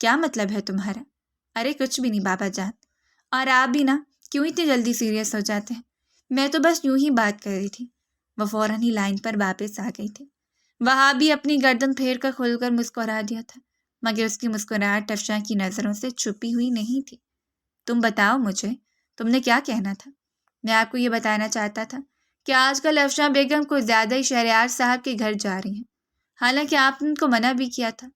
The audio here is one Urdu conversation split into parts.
کیا مطلب ہے تمہارا؟ ارے کچھ بھی نہیں بابا جان. اور آپ بھی نا کیوں اتنی جلدی سیریس ہو جاتے ہیں؟ میں تو بس یوں ہی بات کر رہی تھی. وہ فوراً ہی لائن پر واپس آ گئی تھی. وہاں بھی اپنی گردن پھیر کر کھل کر مسکرا دیا تھا، مگر اس کی مسکراہٹ افشاں کی نظروں سے چھپی ہوئی نہیں تھی. تم بتاؤ مجھے، تم نے کیا کہنا تھا؟ میں آپ کو یہ بتانا چاہتا تھا کہ آج کل افشاں بیگم کو زیادہ ہی شہریار صاحب کے گھر جا رہی ہیں. حالانکہ آپ نے ان کو منع بھی کیا تھا.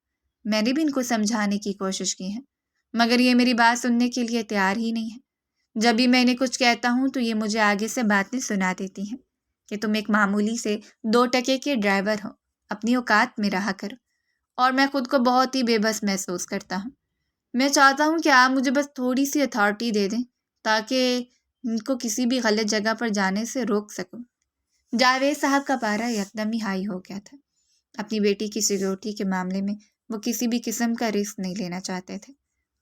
میں نے بھی ان کو سمجھانے کی کوشش کی ہے، مگر یہ میری بات سننے کے لیے تیار ہی نہیں ہے. جب بھی میں انہیں کچھ کہتا ہوں تو یہ مجھے آگے سے باتیں سنا دیتی ہیں کہ تم ایک معمولی سے 2 ٹکے کے ڈرائیور ہو، اپنی اوقات میں رہا کرو. اور میں خود کو بہت ہی بے بس محسوس کرتا ہوں. میں چاہتا ہوں کہ آپ مجھے بس تھوڑی سی اتھارٹی دے دیں تاکہ ان کو کسی بھی غلط جگہ پر جانے سے روک سکوں. جاوید صاحب کا پارا یکدم ہی ہائی ہو گیا تھا. اپنی بیٹی کی سیکیورٹی کے معاملے میں وہ کسی بھی قسم کا رسک نہیں لینا چاہتے تھے،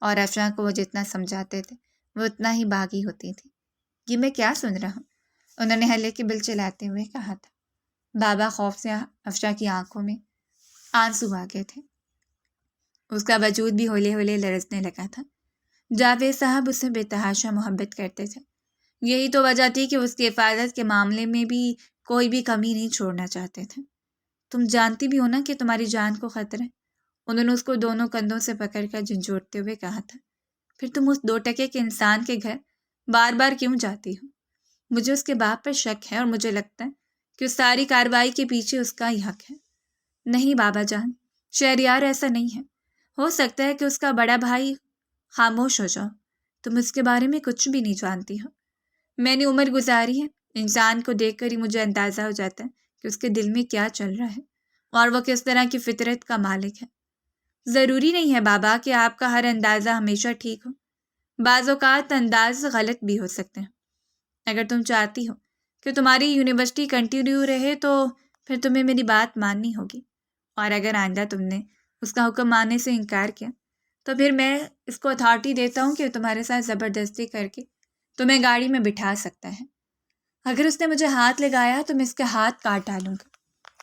اور افشاں کو وہ جتنا سمجھاتے تھے وہ اتنا ہی باغی ہوتی تھی. یہ میں کیا سن رہا ہوں؟ انہوں نے ہلے کی بل چلاتے ہوئے کہا تھا. بابا خوف سے افشاں کی آنکھوں میں آنسو آ گئے تھے. اس کا وجود بھی ہولے ہولے لرزنے لگا تھا. جاوید صاحب اس سے بے تحاشا محبت کرتے تھے. یہی تو وجہ تھی کہ اس کی حفاظت کے معاملے میں بھی کوئی بھی کمی نہیں چھوڑنا چاہتے تھے. تم جانتی بھی ہو نا کہ تمہاری جان کو خطرہ ہے. انہوں نے اس کو دونوں کندھوں سے پکڑ کر جھنجھوڑتے ہوئے کہا تھا. پھر تم اس 2 ٹکے کے انسان کے گھر بار بار کیوں جاتی ہو؟ مجھے اس کے باپ پر شک ہے، اور مجھے لگتا ہے کہ اس ساری کارروائی کے پیچھے اس کا ہی حق ہے. نہیں بابا جان، شہریار ایسا نہیں ہے. ہو سکتا ہے کہ اس کا بڑا بھائی. خاموش ہو جاؤ، تم اس کے بارے میں کچھ بھی نہیں جانتی ہو. میں نے عمر گزاری ہے، انسان کو دیکھ کر ہی مجھے اندازہ ہو جاتا ہے کہ اس کے دل میں کیا چل رہا ہے اور وہ کس طرح کی فطرت کا مالک ہے. ضروری نہیں ہے بابا کہ آپ کا ہر اندازہ ہمیشہ ٹھیک ہو. بعض اوقات انداز غلط بھی ہو سکتے ہیں. اگر تم چاہتی ہو کہ تمہاری یونیورسٹی کنٹینیو رہے تو پھر تمہیں میری بات ماننی ہوگی، اور اگر آئندہ تم نے اس کا حکم ماننے سے انکار کیا تو پھر میں اس کو اتھارٹی دیتا ہوں کہ تمہارے ساتھ زبردستی کر کے تمہیں گاڑی میں بٹھا سکتا ہے. اگر اس نے مجھے ہاتھ لگایا تو میں اس کے ہاتھ کاٹ ڈالوں گا،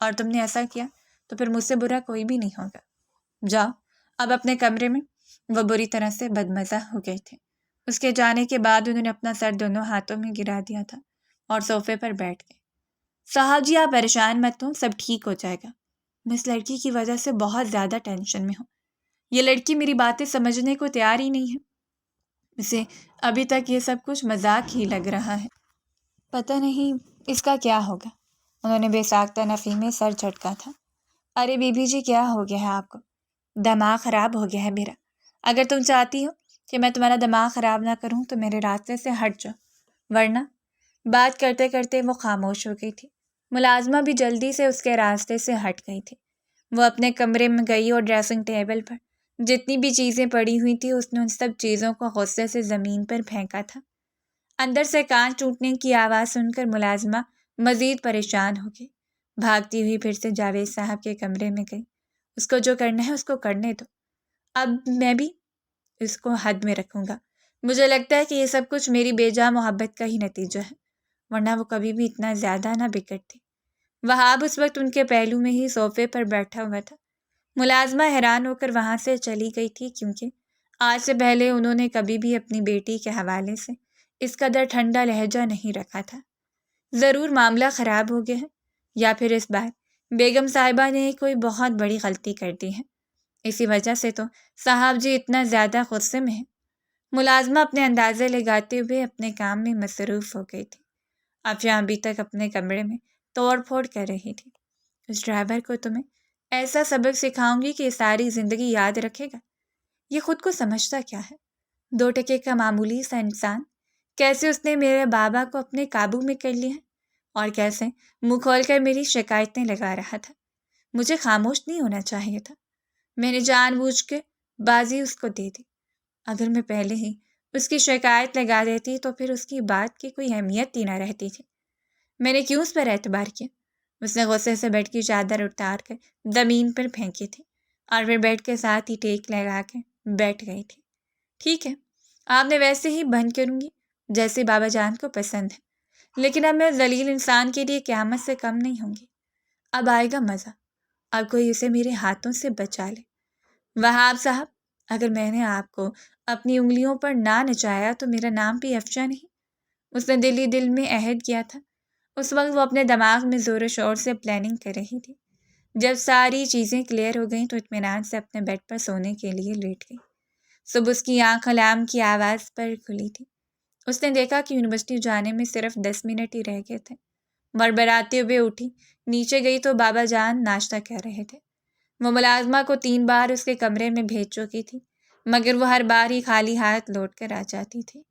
اور تم نے ایسا کیا تو پھر مجھ سے برا کوئی بھی نہیں ہوگا. جاؤ اب اپنے کمرے میں. وہ بری طرح سے بدمزہ ہو گئے تھے. اس کے جانے کے بعد انہوں نے اپنا سر دونوں ہاتھوں میں گرا دیا تھا اور صوفے پر بیٹھ گئے. صاحب جی آپ پریشان مت ہوں، سب ٹھیک ہو جائے گا. میں اس لڑکی کی وجہ سے بہت زیادہ ٹینشن میں ہوں. یہ لڑکی میری باتیں سمجھنے کو تیار ہی نہیں ہے. اسے ابھی تک یہ سب کچھ مذاق ہی لگ رہا ہے. پتہ نہیں اس کا کیا ہوگا. انہوں نے بے ساختہ نفی میں سر جھٹکا تھا. ارے بی بی جی کیا ہو گیا ہے آپ کو؟ دماغ خراب ہو گیا ہے میرا. اگر تم چاہتی ہو کہ میں تمہارا دماغ خراب نہ کروں تو میرے راستے سے ہٹ جاؤ، ورنہ. بات کرتے کرتے وہ خاموش ہو گئی تھی. ملازمہ بھی جلدی سے اس کے راستے سے ہٹ گئی تھی. وہ اپنے کمرے میں گئی اور ڈریسنگ ٹیبل پر جتنی بھی چیزیں پڑی ہوئی تھیں اس نے ان سب چیزوں کو غصے سے زمین پر پھینکا تھا. اندر سے کانچ ٹوٹنے کی آواز سن کر ملازمہ مزید پریشان ہو گئی. بھاگتی ہوئی پھر سے جاوید صاحب کے کمرے میں گئی. اس کو جو کرنا ہے اس کو کرنے دو. اب میں بھی اس کو حد میں رکھوں گا. مجھے لگتا ہے کہ یہ سب کچھ میری بے جا محبت کا ہی نتیجہ ہے، ورنہ وہ کبھی بھی اتنا زیادہ نہ بگڑتی. وہاب اس وقت ان کے پہلو میں ہی صوفے پر بیٹھا ہوا تھا. ملازمہ حیران ہو کر وہاں سے چلی گئی تھی، کیونکہ آج سے پہلے انہوں نے کبھی بھی اپنی بیٹی کے حوالے سے اس قدر ٹھنڈا لہجہ نہیں رکھا تھا. ضرور معاملہ خراب ہو گیا ہے، یا پھر اس بار بیگم صاحبہ نے کوئی بہت بڑی غلطی کر دی ہے. اسی وجہ سے تو صاحب جی اتنا زیادہ غصے میں ہیں. ملازمہ اپنے اندازے لگاتے ہوئے اپنے کام میں مصروف ہو گئی تھی. افشاں ابھی تک اپنے کمرے میں توڑ پھوڑ کر رہی تھی. اس ڈرائیور کو تمہیں ایسا سبق سکھاؤں گی کہ ساری زندگی یاد رکھے گا. یہ خود کو سمجھتا کیا ہے؟ 2 ٹکے کا معمولی سا انسان. کیسے اس نے میرے بابا کو اپنے قابو میں کر لیا ہے، اور کیسے منہ کھول کر میری شکایتیں لگا رہا تھا. مجھے خاموش نہیں ہونا چاہیے تھا. میں نے جان بوجھ کے بازی اس کو دے دی. اگر میں پہلے ہی اس کی شکایت لگا دیتی تو پھر اس کی بات کی کوئی اہمیت ہی نہ رہتی تھی. میں نے کیوں اس پر اعتبار کیا؟ اس نے غصے سے بیڈ کی چادر اتار کر زمین پر پھینکی تھی اور پھر بیڈ کے ساتھ ہی ٹیک لگا کے بیٹھ گئی تھی. ٹھیک ہے، آپ نے ویسے ہی بند کروں گی جیسے بابا جان کو پسند ہے، لیکن اب میں ذلیل انسان کے لیے قیامت سے کم نہیں ہوں گی. اب آئے گا مزہ. اب کوئی اسے میرے ہاتھوں سے بچا لے. وہاب صاحب اگر میں نے آپ کو اپنی انگلیوں پر نہ نچایا تو میرا نام بھی افشا نہیں۔ اس نے دل ہی دل میں عہد کیا تھا۔ اس وقت وہ اپنے دماغ میں زور و شور سے پلاننگ کر رہی تھی۔ جب ساری چیزیں کلیئر ہو گئیں تو اطمینان سے اپنے بیڈ پر سونے کے لیے لیٹ گئی۔ صبح اس کی آنکھ الارم کی آواز پر کھلی تھی۔ اس نے دیکھا کہ یونیورسٹی جانے میں صرف 10 منٹ ہی رہ گئے تھے۔ بڑبڑاتے ہوئے اٹھی، نیچے گئی تو بابا جان ناشتہ کر رہے تھے۔ وہ ملازمہ کو 3 بار اس کے کمرے میں بھیج چکی تھی، مگر وہ ہر بار ہی خالی ہاتھ لوٹ کر آ جاتی تھی۔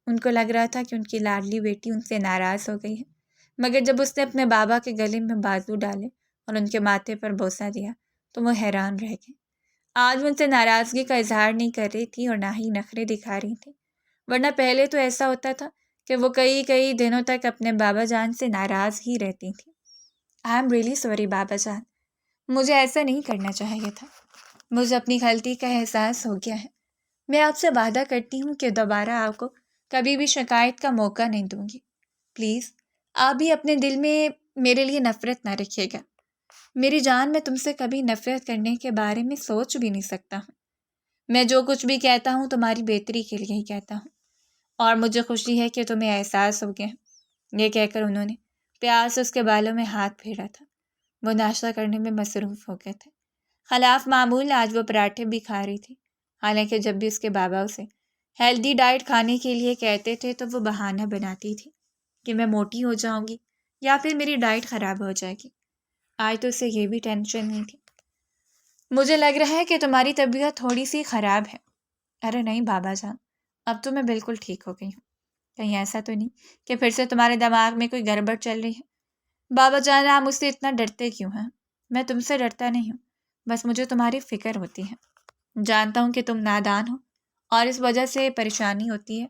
ان کو لگ رہا تھا کہ ان کی لاڈلی بیٹی ان سے ناراض ہو گئی ہے، مگر جب اس نے اپنے بابا کے گلے میں بازو ڈالے اور ان کے ماتھے پر بوسہ دیا تو وہ حیران رہ گئے۔ آج وہ ان سے ناراضگی کا اظہار نہیں کر رہی تھی اور نہ ہی نخرے دکھا رہی تھی، ورنہ پہلے تو ایسا ہوتا تھا کہ وہ کئی دنوں تک اپنے بابا جان سے ناراض ہی رہتی تھیں۔ آئی ایم ریئلی سوری بابا جان، مجھے ایسا نہیں کرنا چاہیے تھا۔ مجھے اپنی غلطی کا احساس ہو گیا ہے۔ میں آپ سے وعدہ کرتی ہوں کہ دوبارہ آپ کو کبھی بھی شکایت کا موقع نہیں دوں گی۔ پلیز آپ بھی اپنے دل میں میرے لیے نفرت نہ رکھیے گا۔ میری جان، میں تم سے کبھی نفرت کرنے کے بارے میں سوچ بھی نہیں سکتا ہوں۔ میں جو کچھ بھی کہتا ہوں تمہاری بہتری کے لیے ہی کہتا ہوں، اور مجھے خوشی ہے کہ تمہیں احساس ہو گیا۔ یہ کہہ کر انہوں نے پیار سے اس کے بالوں میں ہاتھ پھیرا تھا۔ وہ ناشتہ کرنے میں مصروف ہو گئے تھے۔ خلاف معمول آج وہ پراٹھے بھی کھا رہی تھی، حالانکہ جب بھی اس کے بابا اسے ہیلدی ڈائٹ کھانے کے لیے کہتے تھے تو وہ بہانہ بناتی تھی کہ میں موٹی ہو جاؤں گی یا پھر میری ڈائٹ خراب ہو جائے گی۔ آج تو اسے یہ بھی ٹینشن نہیں تھی۔ مجھے لگ رہا ہے کہ تمہاری طبیعت تھوڑی سی خراب ہے۔ ارے نہیں بابا جان، اب تو میں بالکل ٹھیک ہو گئی ہوں۔ کہیں ایسا تو نہیں کہ پھر سے تمہارے دماغ میں کوئی گڑبڑ چل رہی ہے؟ بابا جان، آپ مجھ سے اتنا ڈرتے کیوں ہیں؟ میں تم سے ڈرتا نہیں ہوں، بس مجھے تمہاری فکر ہوتی ہے۔ جانتا ہوں کہ تم نادان ہو اور اس وجہ سے پریشانی ہوتی ہے،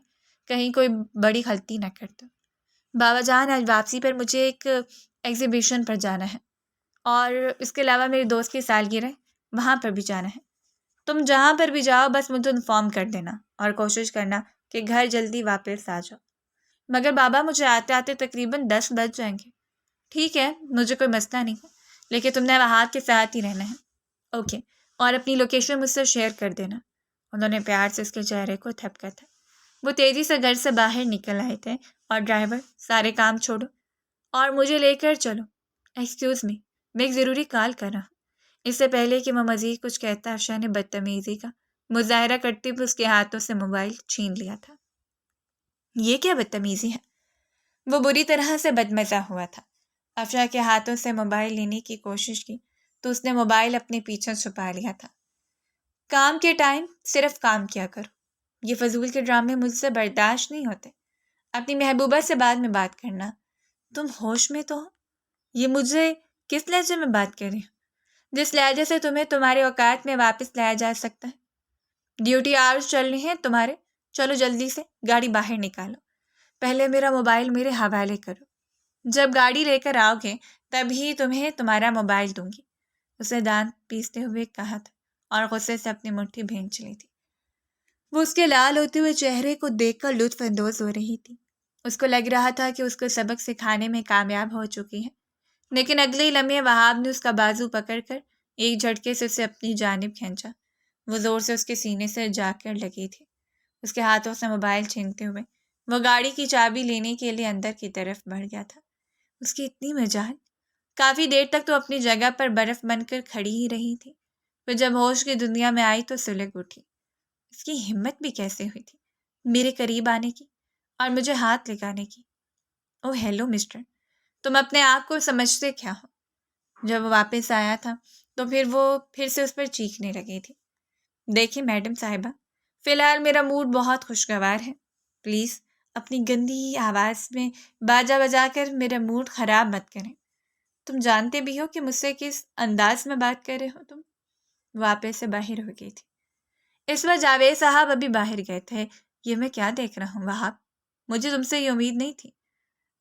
کہیں کوئی بڑی غلطی نہ کر دو۔ بابا جان، آج واپسی پر مجھے ایک ایگزیبیشن پر جانا ہے، اور اس کے علاوہ میری دوست کی سالگرہ ہے، وہاں پر بھی جانا ہے۔ تم جہاں پر بھی جاؤ بس مجھے انفارم کر دینا اور کوشش کرنا کہ گھر جلدی واپس آ جاؤ۔ مگر بابا، مجھے آتے آتے تقریباً 10 بج جائیں گے۔ ٹھیک ہے، مجھے کوئی مسئلہ نہیں ہے، لیکن تم نے وہاں کے ساتھ ہی رہنا ہے۔ اوکے، اور اپنی لوکیشن مجھ سے شیئر کر دینا۔ انہوں نے پیار سے اس کے چہرے کو تھپکا تھا۔ وہ تیزی سے گھر سے باہر نکل آئے تھے اور ڈرائیور، سارے کام چھوڑو اور مجھے لے کر چلو۔ ایکسکیوز می، میں ایک ضروری کال کر رہا ہوں۔ اس سے پہلے کہ وہ مزید کچھ کہتا، افشا نے بدتمیزی کا مظاہرہ کرتے ہوئے اس کے ہاتھوں سے موبائل چھین لیا تھا۔ یہ کیا بدتمیزی ہے؟ وہ بری طرح سے بدمزہ ہوا تھا۔ افشا کے ہاتھوں سے موبائل لینے کی کوشش کی تو اس نے موبائل اپنے پیچھے چھپا لیا تھا۔ کام کے ٹائم صرف کام کیا کرو، یہ فضول کے ڈرامے مجھ سے برداشت نہیں ہوتے۔ اپنی محبوبہ سے بعد میں بات کرنا۔ تم ہوش میں تو ہو؟ یہ مجھے کس لہجے میں بات کر رہی ہو، جس لہجے سے تمہیں تمہارے اوقات میں واپس لایا جا سکتا ہے؟ ڈیوٹی آورز چل رہے ہیں تمہارے، چلو جلدی سے گاڑی باہر نکالو۔ پہلے میرا موبائل میرے حوالے کرو، جب گاڑی لے کر آؤ گے تب ہی تمہیں تمہارا موبائل دوں گی، اسے دانت پیستے ہوئے کہا تھا اور غصے سے اپنی مٹھی بھینچ لی تھی۔ وہ اس کے لال ہوتے ہوئے چہرے کو دیکھ کر لطف اندوز ہو رہی تھی۔ اس کو لگ رہا تھا کہ اس کو سبق سکھانے میں کامیاب ہو چکی ہے، لیکن اگلے ہی لمحے وہاب نے اس کا بازو پکڑ کر ایک جھٹکے سے اسے اپنی جانب کھینچا۔ وہ زور سے اس کے سینے سے جا کر لگی تھی۔ اس کے ہاتھوں سے موبائل چھینتے ہوئے وہ گاڑی کی چابی لینے کے لیے اندر کی طرف بڑھ گیا تھا۔ اس کی اتنی مجال! کافی دیر تک تو اپنی جگہ پر برف بن کر کھڑی ہی رہی تھی، پھر جب ہوش کی دنیا میں آئی تو سلگ اٹھی۔ اس کی ہمت بھی کیسے ہوئی تھی میرے قریب آنے کی اور مجھے ہاتھ لگانے کی؟ اوہ ہیلو مسٹر، تم اپنے آپ کو سمجھتے کیا ہو؟ جب وہ واپس آیا تھا تو وہ پھر سے اس پر چیخنے لگی تھی۔ دیکھیں میڈم صاحبہ، فی الحال میرا موڈ بہت خوشگوار ہے، پلیز اپنی گندی آواز میں باجا بجا کر میرا موڈ خراب مت کریں۔ تم جانتے بھی ہو کہ مجھ سے کس انداز میں بات کر رہے ہو تم۔ واپس سے باہر ہو گئی تھی۔ اس وقت جاوید صاحب ابھی باہر گئے تھے۔ یہ میں کیا دیکھ رہا ہوں وہاب؟ مجھے تم سے یہ امید نہیں تھی۔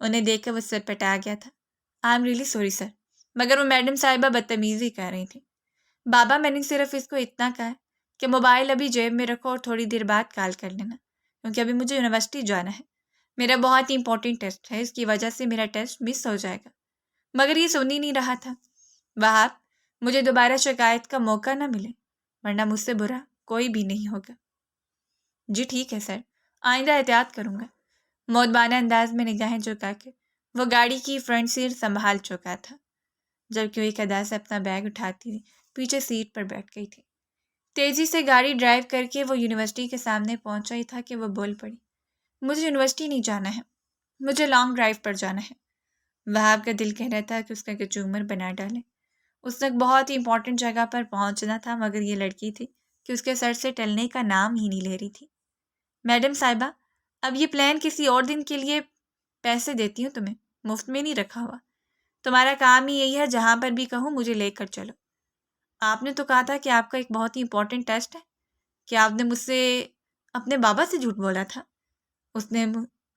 انہیں دیکھ کر وہ سر پٹا گیا تھا۔ I am really sorry sir, مگر وہ میڈم صاحبہ بدتمیزی کر رہی تھی۔ بابا، میں نے صرف اس کو اتنا کہا ہے کہ موبائل ابھی جیب میں رکھو اور تھوڑی دیر بعد کال کر لینا، کیونکہ ابھی مجھے یونیورسٹی جانا ہے۔ میرا بہت ہی امپورٹنٹ ٹیسٹ ہے، اس کی وجہ سے میرا ٹیسٹ مس ہو جائے گا۔ مگر یہ سن ہی نہیں رہا تھا۔ وہاب، مجھے دوبارہ شکایت کا موقع نہ ملے، ورنہ مجھ سے برا کوئی بھی نہیں ہوگا۔ جی ٹھیک ہے سر، آئندہ احتیاط کروں گا۔ مودبانہ انداز میں نگاہیں جھکا کے وہ گاڑی کی فرنٹ سیٹ سنبھال چکا تھا، جبکہ وہ ایک ادا سے اپنا بیگ اٹھاتی ہوئی پیچھے سیٹ پر بیٹھ گئی تھی۔ تیزی سے گاڑی ڈرائیو کر کے وہ یونیورسٹی کے سامنے پہنچا ہی تھا کہ وہ بول پڑی، مجھے یونیورسٹی نہیں جانا ہے، مجھے لانگ ڈرائیو پر جانا ہے۔ وہاب کا دل کہہ رہا تھا کہ اس کا کچومر بنا ڈالے۔ اس تک بہت ہی امپورٹنٹ جگہ پر پہنچنا تھا، مگر یہ لڑکی تھی کہ اس کے سر سے ٹلنے کا نام ہی نہیں لے رہی تھی۔ میڈم صاحبہ، اب یہ پلان کسی اور دن کے لیے، پیسے دیتی ہوں تمہیں، مفت میں نہیں رکھا ہوا۔ تمہارا کام ہی یہی ہے، جہاں پر بھی کہوں مجھے لے کر چلو۔ آپ نے تو کہا تھا کہ آپ کا ایک بہت ہی امپورٹنٹ ٹیسٹ ہے، کہ آپ نے مجھ سے اپنے بابا سے جھوٹ بولا تھا۔ اس نے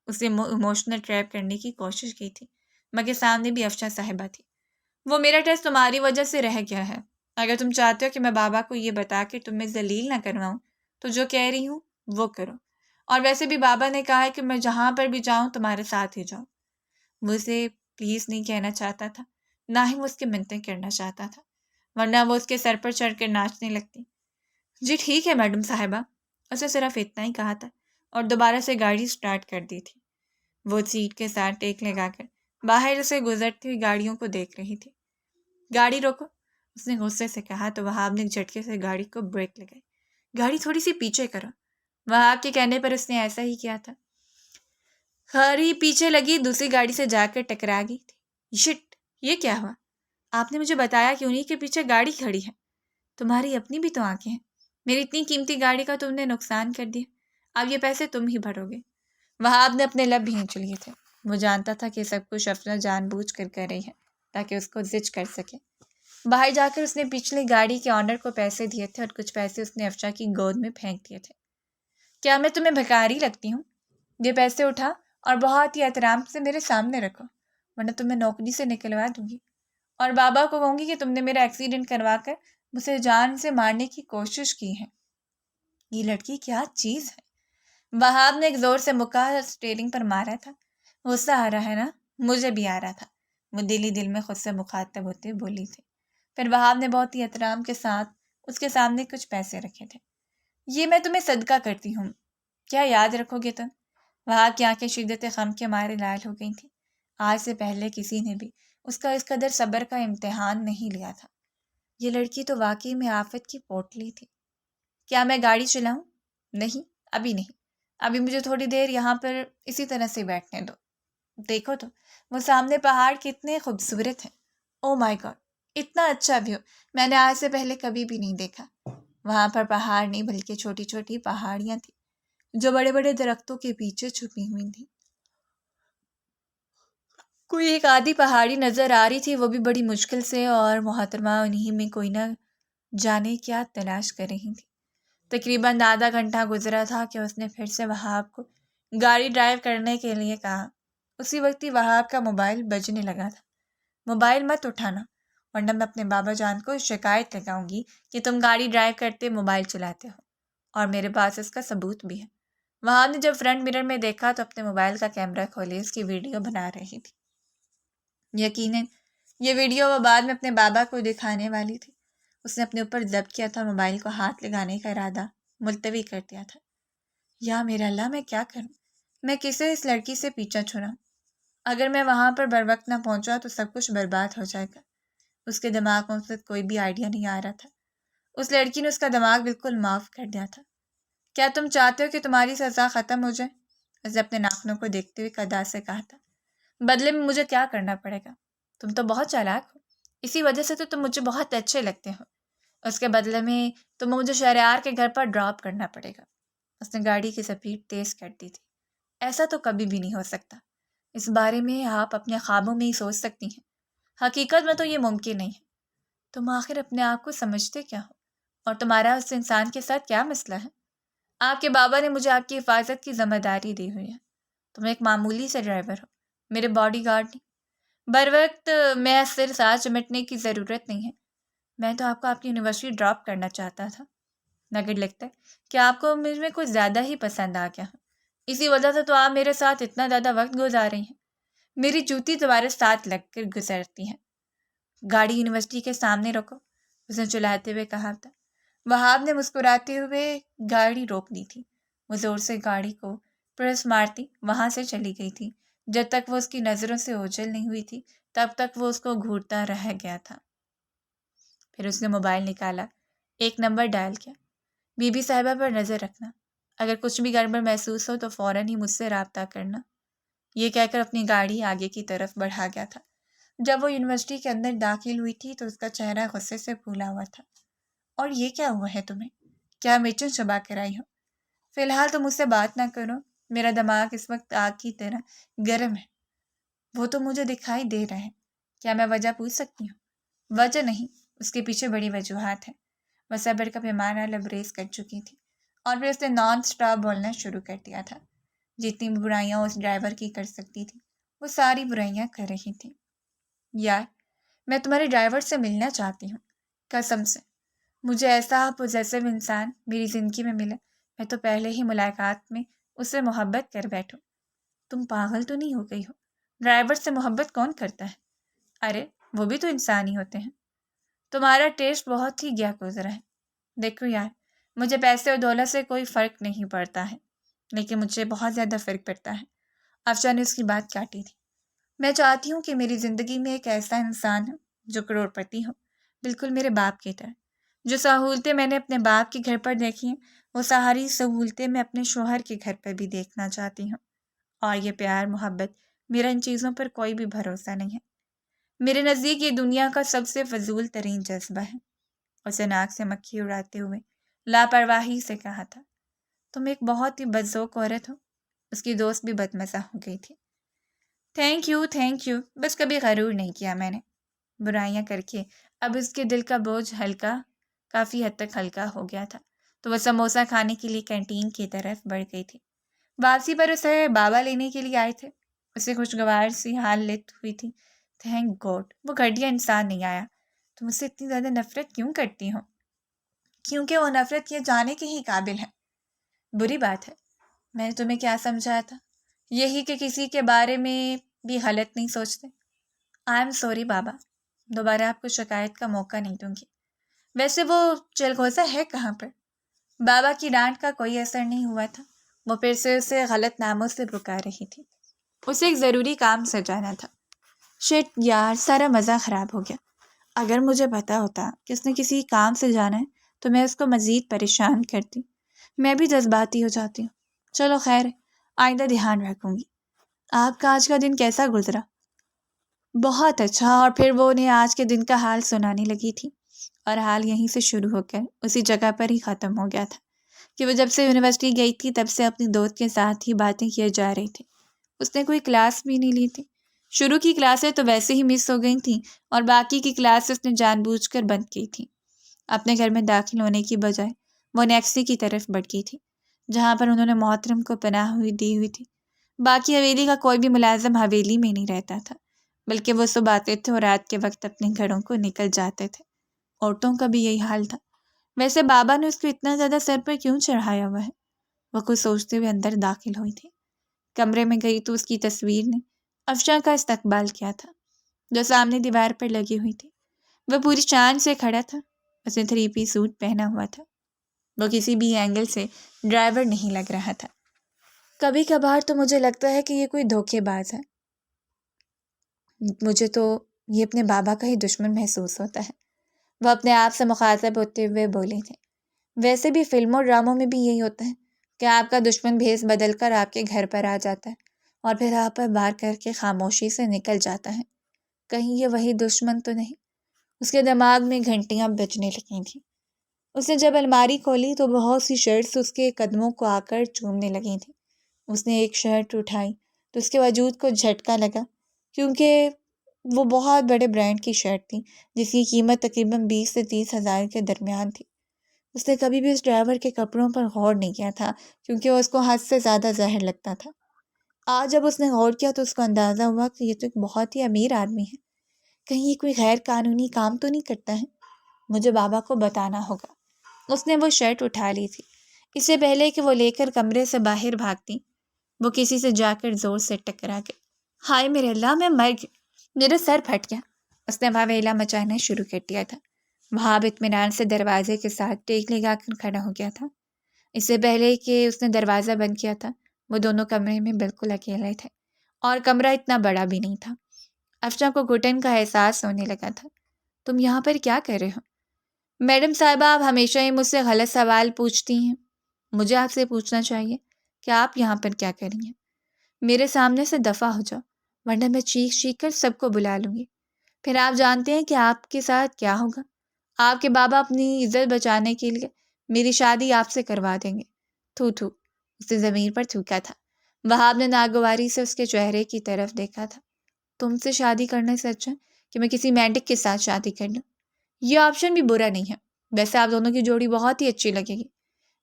اسے ایموشنل ٹریپ کرنے کی کوشش کی تھی، مگر سامنے بھی افشا صاحبہ تھی۔ وہ میرا ٹیسٹ تمہاری وجہ سے رہ گیا ہے۔ اگر تم چاہتے ہو کہ میں بابا کو یہ بتا کے تمہیں ذلیل نہ کرواؤں تو جو کہہ رہی ہوں وہ کرو، اور ویسے بھی بابا نے کہا ہے کہ میں جہاں پر بھی جاؤں تمہارے ساتھ ہی جاؤں۔ وہ اسے پلیز نہیں کہنا چاہتا تھا، نہ ہی وہ اس کی منتیں کرنا چاہتا تھا، ورنہ وہ اس کے سر پر چڑھ کر ناچنے لگتی۔ جی ٹھیک ہے میڈم صاحبہ، اسے صرف اتنا ہی کہا تھا اور دوبارہ سے گاڑی سٹارٹ کر دی تھی۔ وہ سیٹ کے ساتھ ٹیک لگا کر باہر سے گزرتی ہوئی گاڑیوں کو دیکھ رہی تھی۔ گاڑی روکو، اس نے غصے سے کہا تو وہاب نے جھٹکے سے گاڑی کو بریک لگائی۔ گاڑی تھوڑی سی پیچھے کرو۔ وہاب کے کہنے پر اس نے ایسا ہی کیا تھا۔ گاڑی پیچھے لگی، دوسری گاڑی سے جا کر ٹکرا گئی تھی۔ شٹ، یہ کیا ہوا؟ آپ نے مجھے بتایا کہ انہی کے پیچھے گاڑی کھڑی ہے۔ تمہاری اپنی بھی تو آنکھیں ہیں، میری اتنی قیمتی گاڑی کا تم نے نقصان کر دیا، اب یہ پیسے تم ہی بھرو گے۔ وہاب نے اپنے لب بھینچ لیے تھے، وہ جانتا تھا کہ سب کچھ افنا جان بوجھ کر رہی ہے تاکہ اس کو زج کر سکے۔ باہر جا کر اس نے پچھلی گاڑی کے آنر کو پیسے دیے تھے اور کچھ پیسے اس نے افشا کی گود میں پھینک دیے تھے۔ کیا میں تمہیں بھکاری لگتی ہوں؟ یہ پیسے اٹھا اور بہت ہی احترام سے میرے سامنے رکھو، ورنہ تمہیں نوکری سے نکلوا دوں گی، اور بابا کو کہوں گی کہ تم نے میرا ایکسیڈنٹ کروا کر مجھے جان سے مارنے کی کوشش کی ہے۔ یہ لڑکی کیا چیز ہے؟ وہاب نے ایک زور سے مکہ اسٹیئرنگ پر مارا تھا۔ غصہ آ رہا ہے نا؟ مجھے بھی آ رہا تھا، وہ دل ہی دل میں خود سے مخاطب ہوتے بولی تھی۔ پھر وہاب نے بہت ہی احترام کے ساتھ اس کے سامنے کچھ پیسے رکھے تھے۔ یہ میں تمہیں صدقہ کرتی ہوں، کیا یاد رکھو گے تم؟ وہاب کی آنکھیں شدت غم کے مارے لال ہو گئی تھیں۔ آج سے پہلے کسی نے بھی اس کا اس قدر صبر کا امتحان نہیں لیا تھا۔ یہ لڑکی تو واقعی میں آفت کی پوٹلی تھی۔ کیا میں گاڑی چلاؤں؟ نہیں، ابھی نہیں، ابھی مجھے تھوڑی دیر یہاں پر اسی طرح سے بیٹھنے دو۔ دیکھو تو وہ سامنے پہاڑ کتنے خوبصورت ہیں۔ او مائی گاڈ، اتنا اچھا ویو میں نے آج سے پہلے کبھی بھی نہیں دیکھا۔ وہاں پر پہاڑ نہیں بلکہ چھوٹی چھوٹی پہاڑیاں تھیں جو بڑے بڑے درختوں کے پیچھے چھپی ہوئی تھیں۔ کوئی ایک آدھی پہاڑی نظر آ رہی تھی، وہ بھی بڑی مشکل سے، اور محترمہ انہی میں کوئی نہ جانے کیا تلاش کر رہی تھی۔ تقریباً آدھا گھنٹہ گزرا تھا کہ اس نے پھر سے وہاب کو گاڑی ڈرائیو کرنے کے لیے کہا۔ اسی وقت ہی وہاب کا موبائل بجنے لگا تھا۔ موبائل مت اٹھانا، ورنہ میں اپنے بابا جان کو شکایت لگاؤں گی کہ تم گاڑی ڈرائیو کرتے موبائل چلاتے ہو، اور میرے پاس اس کا ثبوت بھی ہے۔ وہاب نے جب فرنٹ مرر میں دیکھا تو اپنے موبائل کا کیمرہ کھولے اس کی ویڈیو بنا رہی تھی۔ یقیناً یہ ویڈیو وہ بعد میں اپنے بابا کو دکھانے والی تھی۔ اس نے اپنے اوپر ضبط کیا تھا، موبائل کو ہاتھ لگانے کا ارادہ ملتوی کر دیا تھا۔ یا میرا اللہ، میں کیا کروں؟ میں کسے اس لڑکی سے پیچھا چھڑاؤں؟ اگر میں وہاں پر بروقت نہ پہنچا تو سب کچھ برباد ہو جائے گا۔ اس کے دماغ میں اس وقت کوئی بھی آئیڈیا نہیں آ رہا تھا۔ اس لڑکی نے اس کا دماغ بالکل معاف کر دیا تھا۔ کیا تم چاہتے ہو کہ تمہاری سزا ختم ہو جائے؟ اسے اپنے ناخنوں کو دیکھتے ہوئے ادا سے کہا تھا۔ بدلے میں مجھے کیا کرنا پڑے گا؟ تم تو بہت چالاک ہو، اسی وجہ سے تو تم مجھے بہت اچھے لگتے ہو۔ اس کے بدلے میں تمہیں مجھے شہریار کے گھر پر ڈراپ کرنا پڑے گا۔ اس نے گاڑی کی سپیڈ تیز کر دی تھی۔ ایسا تو کبھی بھی نہیں ہو سکتا، اس بارے میں آپ اپنے خوابوں میں ہی سوچ سکتی ہیں، حقیقت میں تو یہ ممکن نہیں ہے۔ تم آخر اپنے آپ کو سمجھتے کیا ہو، اور تمہارا اس انسان کے ساتھ کیا مسئلہ ہے؟ آپ کے بابا نے مجھے آپ کی حفاظت کی ذمہ داری دی ہوئی ہے۔ تم ایک معمولی سے ڈرائیور ہو، میرے باڈی گارڈ نہیں۔ بروقت میں صرف ساتھ چمٹنے کی ضرورت نہیں ہے۔ میں تو آپ کو آپ کی یونیورسٹی ڈراپ کرنا چاہتا تھا، مگر لگتا ہے کہ آپ کو مجھ میں کچھ زیادہ ہی پسند آ گیا ہے، اسی وجہ سے تو آپ میرے ساتھ اتنا زیادہ وقت گزار رہی ہیں۔ میری جوتی تمہارے ساتھ لگ کر گزرتی ہیں۔ گاڑی یونیورسٹی کے سامنے رکو، اس نے چلاتے ہوئے کہا تھا۔ وہاب نے مسکراتے ہوئے گاڑی روک دی تھی۔ وہ زور سے گاڑی کو پریس مارتی وہاں سے چلی گئی تھی۔ جب تک وہ اس کی نظروں سے اوجھل نہیں ہوئی تھی تب تک وہ اس کو گھورتا رہ گیا تھا۔ پھر اس نے موبائل نکالا، ایک نمبر ڈائل کیا۔ بی بی صاحبہ پر نظر رکھنا، اگر کچھ بھی گڑبڑ محسوس ہو تو فوراً ہی مجھ سے رابطہ کرنا، یہ کہہ کر اپنی گاڑی آگے کی طرف بڑھا گیا تھا۔ جب وہ یونیورسٹی کے اندر داخل ہوئی تھی تو اس کا چہرہ غصے سے پھولا ہوا تھا۔ اور یہ کیا ہوا ہے تمہیں؟ کیا مرچیں چبا کر آئی ہو؟ فی الحال تو مجھ سے بات نہ کرو، میرا دماغ اس وقت آگ کی طرح گرم ہے۔ وہ تو مجھے دکھائی دے رہا ہے، کیا میں وجہ پوچھ سکتی ہوں؟ وجہ نہیں، اس کے پیچھے بڑی وجوہات ہیں۔ وہ صبر کا پیمانہ لبریز کر چکی تھی اور پھر اس نے نان سٹاپ بولنا شروع کر دیا تھا۔ جتنی برائیاں اس ڈرائیور کی کر سکتی تھی وہ ساری برائیاں کر رہی تھی۔ یار، میں تمہارے ڈرائیور سے ملنا چاہتی ہوں، قسم سے۔ مجھے ایسا پوزیسو انسان میری زندگی میں ملا، میں تو پہلے ہی ملاقات میں اس سے محبت کر بیٹھوں۔ تم پاگل تو نہیں ہو گئی ہو؟ ڈرائیور سے محبت کون کرتا ہے؟ ارے وہ بھی تو انسان ہی ہوتے ہیں۔ تمہارا ٹیسٹ بہت ہی گیا گزرا ہے۔ دیکھو یار، مجھے پیسے اور دولت سے کوئی فرق نہیں پڑتا ہے، لیکن مجھے بہت زیادہ فرق پڑتا ہے۔ افشا نے اس کی بات کاٹی تھی۔ میں چاہتی ہوں کہ میری زندگی میں ایک ایسا انسان ہو جو کروڑ پتی ہو، بالکل میرے باپ کی طرح۔ جو سہولتیں میں نے اپنے باپ کے گھر پر دیکھی ہیں وہ ساری سہولتیں میں اپنے شوہر کے گھر پر بھی دیکھنا چاہتی ہوں۔ اور یہ پیار محبت، میرا ان چیزوں پر کوئی بھی بھروسہ نہیں ہے۔ میرے نزدیک یہ دنیا کا سب سے فضول ترین جذبہ ہے۔ اسے ناک سے مکھی اڑاتے ہوئے لاپرواہی سے کہا تھا۔ تم ایک بہت ہی بدذوق عورت ہو۔ اس کی دوست بھی بدمزہ ہو گئی تھی۔ تھینک یو، بس کبھی غرور نہیں کیا میں نے۔ برائیاں کر کے اب اس کے دل کا بوجھ کافی حد تک ہلکا ہو گیا تھا، تو وہ سموسہ کھانے کے لیے کینٹین کی طرف بڑھ گئی تھی۔ واپسی پر اسے بابا لینے کے لیے آئے تھے۔ اسے خوشگوار سی حال لیت ہوئی تھی۔ تھینک گاڈ وہ گھٹیا انسان نہیں آیا۔ تم اس سے اتنی زیادہ نفرت کیوں کرتی ہو؟ کیونکہ وہ نفرت یہ جانے کے ہی قابل ہے۔ بری بات ہے۔ میں نے تمہیں کیا سمجھایا تھا؟ یہی کہ کسی کے بارے میں بھی غلط نہیں سوچتے۔ آئی ایم سوری بابا، دوبارہ آپ کو شکایت کا موقع نہیں دوں گی۔ ویسے وہ چلغوزہ ہے کہاں پر؟ بابا کی ڈانٹ کا کوئی اثر نہیں ہوا تھا۔ وہ پھر سے اسے غلط ناموں سے پکار رہی تھی۔ اسے ایک ضروری کام سے جانا تھا۔ شٹ یار، سارا مزہ خراب ہو گیا۔ اگر مجھے پتا ہوتا کہ اس نے کسی کام سے جانا ہے تو میں اس کو مزید پریشان کرتی۔ میں بھی جذباتی ہو جاتی ہوں۔ چلو خیر، آئندہ دھیان رکھوں گی۔ آپ کا آج کا دن کیسا گزرا؟ بہت اچھا۔ اور پھر وہ انہیں آج کے دن کا حال سنانے لگی تھی، اور حال یہیں سے شروع ہو کر اسی جگہ پر ہی ختم ہو گیا تھا کہ وہ جب سے یونیورسٹی گئی تھی تب سے اپنی دوست کے ساتھ ہی باتیں کیے جا رہی تھی۔ اس نے کوئی کلاس بھی نہیں لی تھی۔ شروع کی کلاسیں تو ویسے ہی مس ہو گئی تھیں اور باقی کی کلاسز نے جان بوجھ کر بند کی تھیں۔ اپنے گھر میں داخل ہونے کی بجائے وہ نیکسٹی کی طرف بڑھ گئی تھی، جہاں پر انہوں نے محترم کو پناہ دی ہوئی تھی۔ باقی حویلی کا کوئی بھی ملازم حویلی میں نہیں رہتا تھا، بلکہ وہ صبح آتے تھے اور رات کے وقت اپنے گھروں کو نکل جاتے تھے۔ عورتوں کا بھی یہی حال تھا۔ ویسے بابا نے اس کو اتنا زیادہ سر پر کیوں چڑھایا ہوا ہے؟ وہ کچھ سوچتے ہوئے اندر داخل ہوئی تھی۔ کمرے میں گئی تو اس کی تصویر نے افشاں کا استقبال کیا تھا، جو سامنے دیوار پر لگی ہوئی تھی۔ وہ پوری شان سے کھڑا تھا۔ اس نے 3 پیس سوٹ پہنا ہوا تھا۔ وہ کسی بھی اینگل سے ڈرائیور نہیں لگ رہا تھا۔ کبھی کبھار تو مجھے لگتا ہے کہ یہ کوئی دھوکے باز ہے۔ مجھے تو یہ اپنے بابا کا ہی دشمن محسوس ہوتا ہے۔ وہ اپنے آپ سے مخاطب ہوتے ہوئے بولے تھے۔ ویسے بھی فلموں اور ڈراموں میں بھی یہی ہوتا ہے کہ آپ کا دشمن بھیس بدل کر آپ کے گھر پر آ جاتا ہے اور پھر آپ پر وار کر کے خاموشی سے نکل جاتا ہے۔ کہیں یہ وہی دشمن تو نہیں؟ اس کے دماغ میں گھنٹیاں بجنے لگی تھیں۔ اس نے جب الماری کھولی تو بہت سی شرٹس اس کے قدموں کو آ کر چومنے لگی تھیں۔ اس نے ایک شرٹ اٹھائی تو اس کے وجود کو جھٹکا لگا، کیونکہ وہ بہت بڑے برانڈ کی شرٹ تھی جس کی قیمت تقریباً 20 سے 30 ہزار کے درمیان تھی۔ اس نے کبھی بھی اس ڈرائیور کے کپڑوں پر غور نہیں کیا تھا، کیونکہ وہ اس کو حد سے زیادہ ظاہر لگتا تھا۔ آج جب اس نے غور کیا تو اس کو اندازہ ہوا کہ یہ تو ایک بہت ہی امیر آدمی ہے۔ کہیں یہ کوئی غیر قانونی کام تو نہیں کرتا ہے؟ مجھے بابا کو بتانا ہوگا۔ اس نے وہ شرٹ اٹھا لی تھی۔ اس سے پہلے کہ وہ لے کر کمرے سے باہر بھاگتی، وہ کسی سے جا کر زور سے ٹکرا گئی۔ ہائے میرے اللہ، میں مر گئی، میرا سر پھٹ گیا۔ اس نے واویلا مچانا شروع کر دیا تھا۔ وہاب اطمینان سے دروازے کے ساتھ ٹیک لگا کر کھڑا ہو گیا تھا۔ اس سے پہلے کہ اس نے دروازہ بند کیا تھا وہ دونوں کمرے میں بالکل اکیلے تھے، اور کمرہ اتنا بڑا بھی نہیں تھا۔ افشاں کو گھٹن کا احساس ہونے لگا تھا۔ تم یہاں پر کیا کر رہے ہو؟ میڈم صاحبہ، آپ ہمیشہ ہی مجھ سے غلط سوال پوچھتی ہیں۔ مجھے آپ سے پوچھنا چاہیے کہ آپ یہاں پر کیا کر رہی ہیں؟ میرے سامنے سے دفع ہو جاؤ، ورنہ میں چیخ چیخ کر سب کو بلا لوں گی۔ پھر آپ جانتے ہیں کہ آپ کے ساتھ کیا ہوگا۔ آپ کے بابا اپنی عزت بچانے کے لیے میری شادی آپ سے کروا دیں گے۔ تھو تھو، اس نے زمین پر تھوکا تھا۔ وہاب نے ناگواری سے اس کے چہرے کی طرف دیکھا تھا۔ تم سے شادی کرنے سے اچھا کہ میں کسی مینڈک کے ساتھ شادی کر لوں۔ یہ آپشن بھی برا نہیں ہے، ویسے آپ دونوں کی جوڑی بہت ہی اچھی لگے گی۔